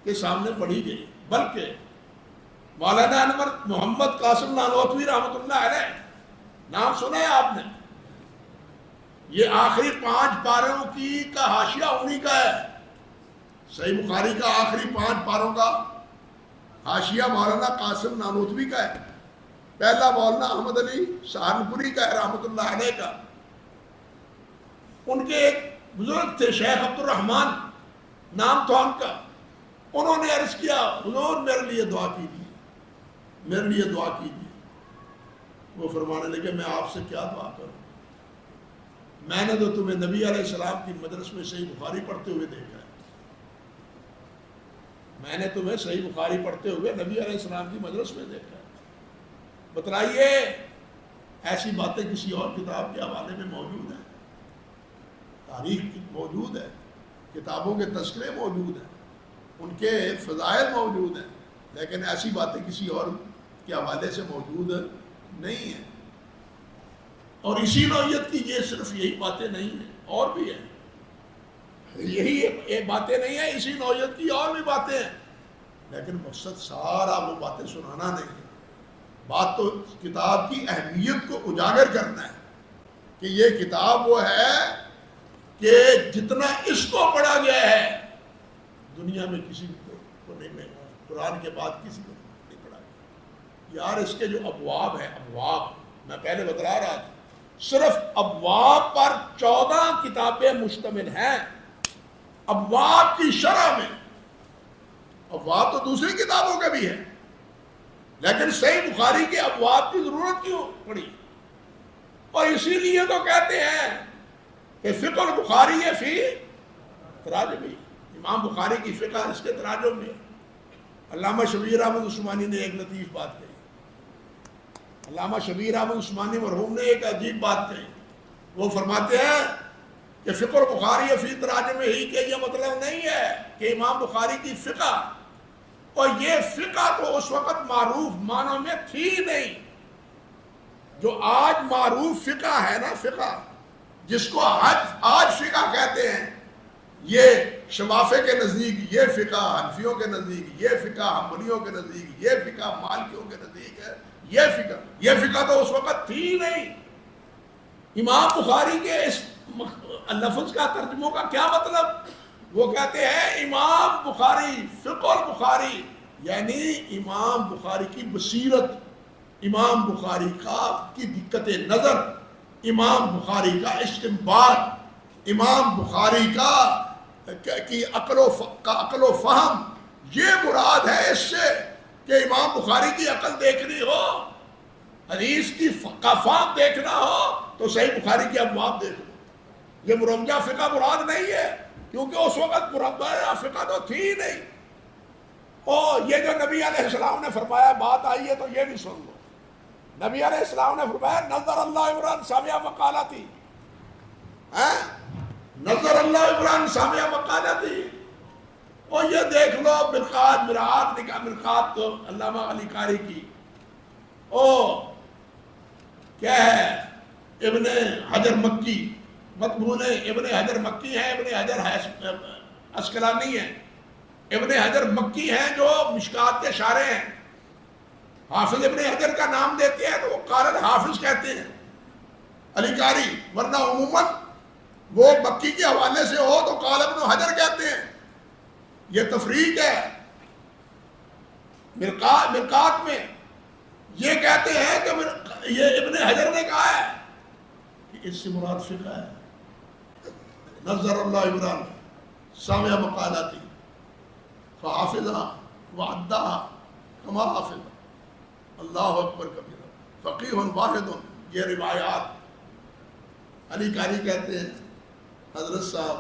کے سامنے پڑھی گئی، بلکہ مولانا انور محمد قاسم نانوتوی رحمۃ اللہ علیہ، نام سنا ہے آپ نے؟ یہ آخری 5 پاروں کی کا حاشیہ انہی کا ہے، صحیح بخاری کا آخری 5 پاروں کا حاشیہ مولانا قاسم نانوتوی کا ہے، پہلا مولانا احمد علی سہارنپوری کا ہے رحمۃ اللہ علیہ کا۔ ان کے ایک بزرگ تھے شیخ عبد الرحمن، نام تھا ان کا، انہوں نے عرض کیا حضور میرے لیے دعا کیجیے، میرے لیے دعا کیجیے۔ وہ فرمانے لگے میں آپ سے کیا دعا کروں، میں نے تو تمہیں نبی علیہ السلام کی مجلس میں صحیح بخاری پڑھتے ہوئے دیکھا ہے، میں نے تمہیں صحیح بخاری پڑھتے ہوئے نبی علیہ السلام کی مجلس میں دیکھا ہے، بتلائیے ایسی باتیں کسی اور کتاب کے حوالے میں موجود ہیں؟ تاریخ موجود ہے، کتابوں کے تذکرے موجود ہیں، ان کے فضائل موجود ہیں، لیکن ایسی باتیں کسی اور کے حوالے سے موجود نہیں ہیں۔ اور اسی نوعیت کی یہ صرف یہی باتیں نہیں ہیں، اور بھی ہیں، یہی باتیں نہیں ہیں، اسی نوعیت کی اور بھی باتیں ہیں، لیکن مقصد سارا وہ باتیں سنانا نہیں ہے، بات تو کتاب کی اہمیت کو اجاگر کرنا ہے کہ یہ کتاب وہ ہے کہ جتنا اس کو پڑھا گیا ہے دنیا میں کسی کو نہیں ملا، قرآن کے بعد کسی کو نہیں پڑھا گیا۔ یار اس کے جو ابواب ہیں، ابواب میں پہلے بتلا رہا تھا، صرف ابواب پر 14 کتابیں مشتمل ہیں، ابواب کی شرح میں۔ ابواب تو دوسری کتابوں کے بھی ہیں، لیکن صحیح بخاری کے ابواب کی ضرورت کیوں پڑی؟ اور اسی لیے تو کہتے ہیں کہ فقہ البخاری ہے فی تراجمی، امام بخاری کی فقہ اس کے تراجم میں۔ علامہ شبیر احمد عثمانی نے ایک لطیف بات کہی، علامہ شبیر احمد عثمانی مرحوم نے ایک عجیب بات کہی، وہ فرماتے ہیں کہ فقہ البخاری فی تراجم ہی کہ یہ مطلب نہیں ہے کہ امام بخاری کی فقہ، اور یہ فقہ تو اس وقت معروف معنوں میں تھی نہیں، جو آج معروف فقہ ہے نا، فقہ جس کو آج فقہ کہتے ہیں، یہ شوافے کے نزدیک یہ فقہ، حنفیوں کے نزدیک یہ فقہ، حنبلیوں کے نزدیک یہ فقہ، مالکیوں کے نزدیک ہے یہ فقہ تو اس وقت تھی نہیں۔ امام بخاری کے اس لفظ کا ترجموں کا کیا مطلب؟ وہ کہتے ہیں امام بخاری، فقہ البخاری یعنی امام بخاری کی بصیرت، امام بخاری کی دقت نظر، امام بخاری کا استنباط، امام بخاری کی عقل و فہم، یہ مراد ہے اس سے کہ امام بخاری کی عقل دیکھنی ہو۔ حدیث کی فقہ دیکھنا ہو تو صحیح بخاری کی ابواب دیکھ لو. یہ مروجہ فقہ مراد نہیں ہے، کیونکہ اس وقت مروجہ فقہ تو تھی ہی نہیں. اور یہ جو نبی علیہ السلام نے فرمایا بات آئی ہے تو یہ بھی سن لو. نبی علیہ السلام نے فرمایا نظر اللہ عمران سامعہ مقالتی، نظر اللہ عمران سامعہ مقالتی. اور یہ دیکھ لو مرقات تو علامہ علی قاری کی، او کیا ہے ابن حجر مکی، مقبول ابن حجر مکی ہے، ابن حجر اسقلانی ہے. ابن حجر مکی ہیں جو مشکات کے شارح ہیں. حافظ ابن حجر کا نام دیتے ہیں تو وہ قال الحافظ کہتے ہیں علی قاری، ورنہ عموماً وہ مکی کے حوالے سے ہو تو قال ابن حجر کہتے ہیں. یہ تفریق ہے. مرقات میں یہ کہتے ہیں کہ یہ ابن حجر نے کہا ہے کہ اس سے مراد فقہ ہے. نظر اللہ عمران سامعہ مقالاتی فحافظہ وعدہ کما حافظ. اللہ اکبر کبیرہ فقیہ واحد. یہ روایات علی قاری کہتے ہیں حضرت صاحب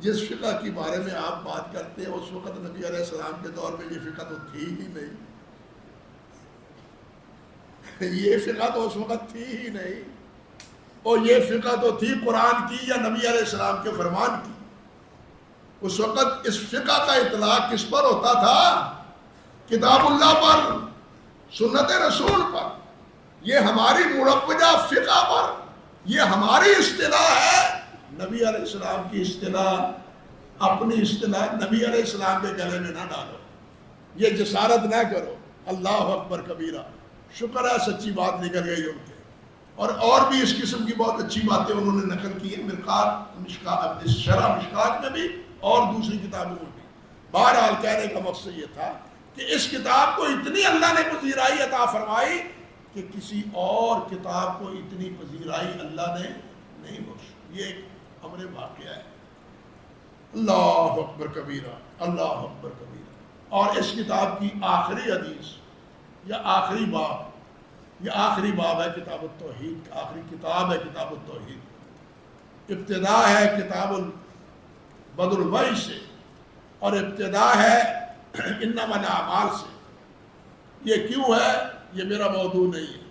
جس فقہ کے بارے میں آپ بات کرتے ہیں اس وقت نبی علیہ السلام کے دور میں یہ فقہ تو تھی ہی نہیں. یہ فقہ تو اس وقت تھی ہی نہیں. اور یہ فقہ تو تھی قرآن کی یا نبی علیہ السلام کے فرمان کی. اس وقت اس فقہ کا اطلاق کس پر ہوتا تھا؟ کتاب اللہ پر، سنت رسول پر. یہ ہماری مروجہ فقہ پر، یہ ہماری اصطلاح ہے. نبی علیہ السلام کی اصطلاح اپنی اصطلاح نبی علیہ السلام کے گلے میں نہ ڈالو. یہ جسارت نہ کرو. اللہ اکبر کبیرہ. شکر ہے سچی بات نکل گئی ان کے. اور بھی اس قسم کی بہت اچھی باتیں انہوں نے نقل کی ہیں مشکات، شرح مشکات میں بھی اور دوسری کتابوں میں بھی. بہرحال کہنے کا مقصد یہ تھا کہ اس کتاب کو اتنی اللہ نے پذیرائی عطا فرمائی کہ کسی اور کتاب کو اتنی پذیرائی اللہ نے نہیں بخشی. یہ ایک امر واقعہ ہے. اللہ اکبر کبیرہ، اللہ اکبر کبیرہ. اور اس کتاب کی آخری حدیث یا آخری باب، یہ آخری باب ہے کتاب التوحید، آخری کتاب ہے کتاب التوحید. ابتدا ہے کتاب بدر الوحی سے اور ابتدا ہے انما الاعمال سے. یہ کیوں ہے؟ یہ میرا موضوع نہیں ہے.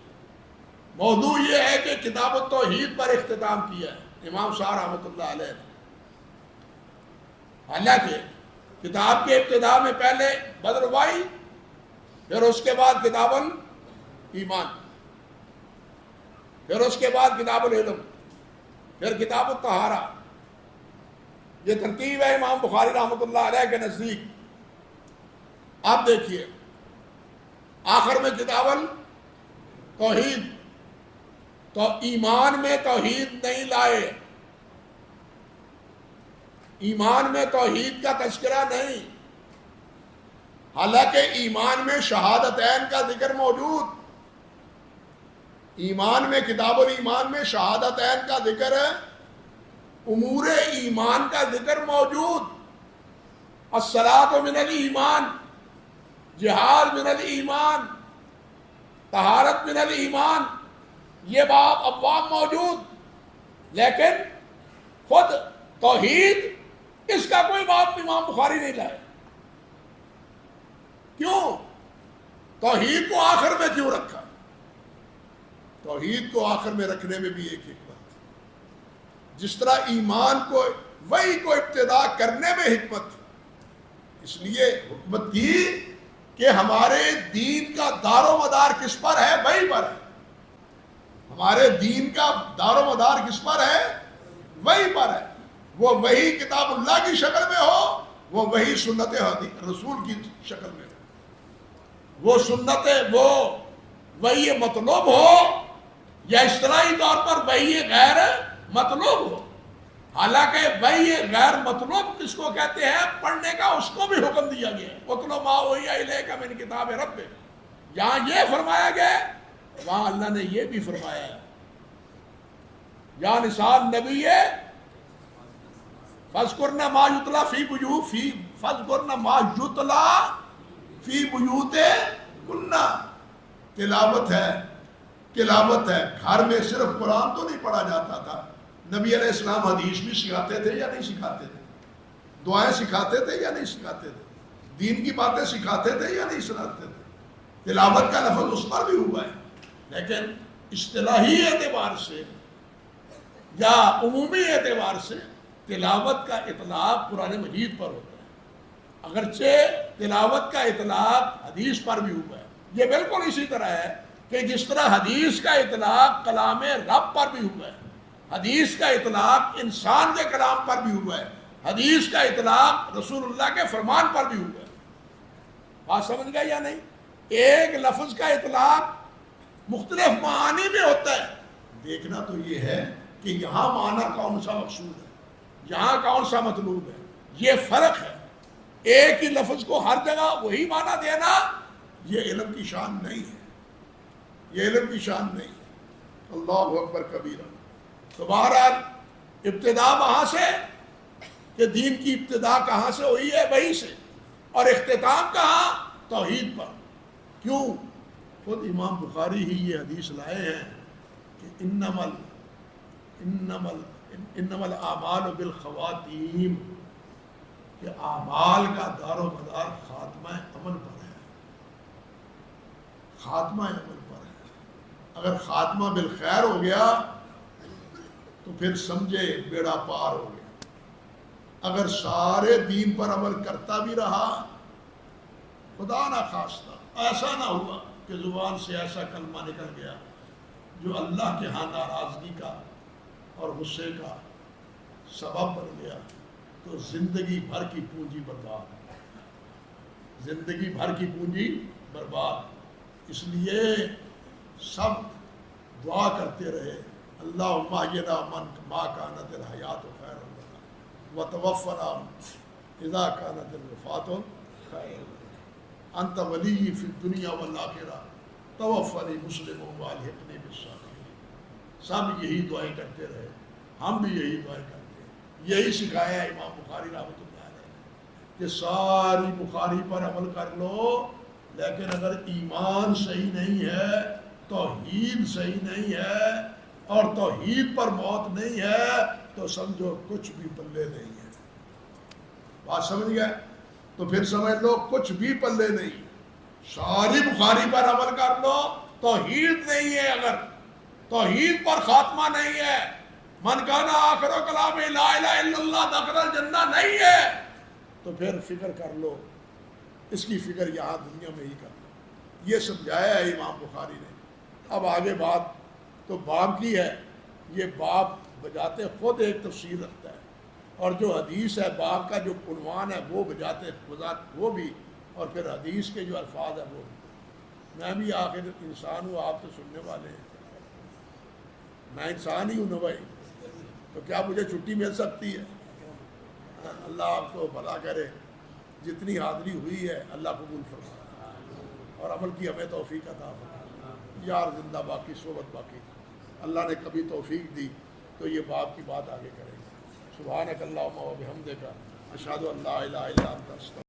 موضوع یہ ہے کہ کتاب التوحید پر اختتام کیا ہے امام شاہ رحمۃ اللہ علیہ نے. حالانکہ کتاب کے ابتدا میں پہلے بدر الوحی، پھر اس کے بعد کتاب الایمان، پھر اس کے بعد کتاب العلم، پھر کتاب الطہارہ. یہ ترتیب ہے امام بخاری رحمۃ اللہ علیہ کے نزدیک. آپ دیکھیے آخر میں کتاب التوحید، تو ایمان میں توحید نہیں لائے، ایمان میں توحید کا تذکرہ نہیں. حالانکہ ایمان میں شہادتین کا ذکر موجود، ایمان میں کتاب الایمان میں شہادتین کا ذکر ہے، امور ایمان کا ذکر موجود. الصلاۃ من الایمان، جہاد من الایمان، طہارت من الایمان، یہ باب ابواب موجود. لیکن خود توحید اس کا کوئی باب امام بخاری نہیں لائے. کیوں؟ توحید کو آخر میں کیوں رکھا؟ توحید کو آخر میں رکھنے میں بھی ایک حکمت. جس طرح ایمان کو وہی کو ابتدا کرنے میں حکمت تھی، اس لیے حکمت تھی کہ ہمارے دین کا دار و مدار کس پر ہے؟ وہی پر ہے. ہمارے دین کا دار و مدار کس پر ہے؟ وہی پر ہے. وہ وہی کتاب اللہ کی شکل میں ہو، وہ وہی سنت رسول کی شکل میں ہو، وہ سنت وہ وہی مطلوب ہو یا اصطلاحی طور پر وہی غیر مطلوب ہو. حالانکہ وہی غیر مطلوب کس کو کہتے ہیں؟ پڑھنے کا اس کو بھی حکم دیا گیا ہے. وَاتْلُ مَا أُوحِيَ إِلَيْكَ مِنْ کتاب ربک. یہاں یہ فرمایا گیا، وہاں اللہ نے یہ بھی فرمایا ہے یا نساء النبی فَاذْكُرْنَ مَا يُتْلَى فَاذْكُرْنَ مَا يُتْلَى فِي بُيُوتِكُنَّ. تلاوت ہے تلاوت ہے. گھر میں صرف قرآن تو نہیں پڑھا جاتا تھا, نبی علیہ السلام حدیث بھی سکھاتے تھے یا نہیں سکھاتے تھے؟ دعائیں سکھاتے تھے یا نہیں سکھاتے تھے؟ دین کی باتیں سکھاتے تھے یا نہیں سناتے تھے؟ تلاوت کا لفظ اس پر بھی ہوا ہے, لیکن اصطلاحی اعتبار سے یا عمومی اعتبار سے تلاوت کا اطلاق قرآن مجید پر ہوتا ہے, اگرچہ تلاوت کا اطلاق حدیث پر بھی ہوا ہے. یہ بالکل اسی طرح ہے کہ جس طرح حدیث کا اطلاق کلام رب پر بھی ہوا ہے, حدیث کا اطلاق انسان کے کلام پر بھی ہوا ہے, حدیث کا اطلاق رسول اللہ کے فرمان پر بھی ہوا ہے. بات سمجھ گئے یا نہیں؟ ایک لفظ کا اطلاق مختلف معانی میں ہوتا ہے. دیکھنا تو یہ ہے کہ یہاں معنی کون سا مقصود ہے, یہاں کون سا مطلوب ہے, یہ فرق ہے. ایک ہی لفظ کو ہر جگہ وہی معنی دینا یہ علم کی شان نہیں ہے, یہ علم کی شان نہیں ہے. اللہ اکبر کبیرہ. تو بہرحال ابتدا وہاں سے کہ دین کی ابتدا کہاں سے ہوئی ہے, وہی سے, اور اختتام کہاں؟ توحید پر. کیوں؟ خود امام بخاری ہی یہ حدیث لائے ہیں کہ انما الاعمال بالخواتیم, کہ اعمال کا دار و مدار خاتمہ عمل پر ہے, خاتمہ عمل پر ہے. اگر خاتمہ بالخیر ہو گیا تو پھر سمجھے بیڑا پار ہو گیا. اگر سارے دین پر عمل کرتا بھی رہا, خدا نہ خواستہ ایسا نہ ہوا کہ زبان سے ایسا کلمہ نکل گیا جو اللہ کے ہاں ناراضگی کا اور غصے کا سبب بن گیا, تو زندگی بھر کی پونجی برباد, زندگی بھر کی پونجی برباد. اس لیے سب دعا کرتے رہے, اللہم احینا ما کانت الحیات خیر لنا وتوفنا اذا کانت الوفات خیر لنا انت ولی فی الدنیا والآخرہ توفنی مسلما والحقنی بالصالحین. سب یہی دعائیں کرتے رہے, ہم بھی یہی دعائیں کرتے ہیں. یہی سکھایا امام بخاری رحمۃ اللہ علیہ نے کہ ساری بخاری پر عمل کر لو, لیکن اگر ایمان صحیح نہیں ہے, توحید صحیح نہیں ہے, اور توحید پر موت نہیں ہے, تو سمجھو کچھ بھی پلے نہیں ہے. بات سمجھ گئے؟ تو پھر سمجھ لو کچھ بھی پلے نہیں. ساری بخاری پر عمل کر لو, توحید نہیں ہے, اگر توحید پر خاتمہ نہیں ہے, من کان آخر کلام لا الہ الا اللہ دخل الجنہ نہیں ہے, تو پھر فکر کر لو, اس کی فکر یہاں دنیا میں ہی کر لو. یہ سمجھایا ہے امام بخاری نے. اب آگے بات تو باب کی ہے. یہ باب بجاتے خود ایک تفسیر رکھتا ہے, اور جو حدیث ہے باب کا جو عنوان ہے وہ بجاتے وہ بھی, اور پھر حدیث کے جو الفاظ ہیں وہ بھی. میں بھی آخر انسان ہوں, آپ تو سننے والے ہیں, میں انسان ہی ہوں نا بھائی, تو کیا مجھے چھٹی مل سکتی ہے؟ اللہ آپ کو بھلا کرے. جتنی حاضری ہوئی ہے اللہ قبول فرمائے, اور عمل کی ہمیں توفیق عطا فرمائے. یار زندہ باقی صحبت باقی. اللہ نے کبھی توفیق دی تو یہ باب کی بات آگے کریں گے. سبحانک اللہم و بحمدک اشہد ان لا الہ الا انت.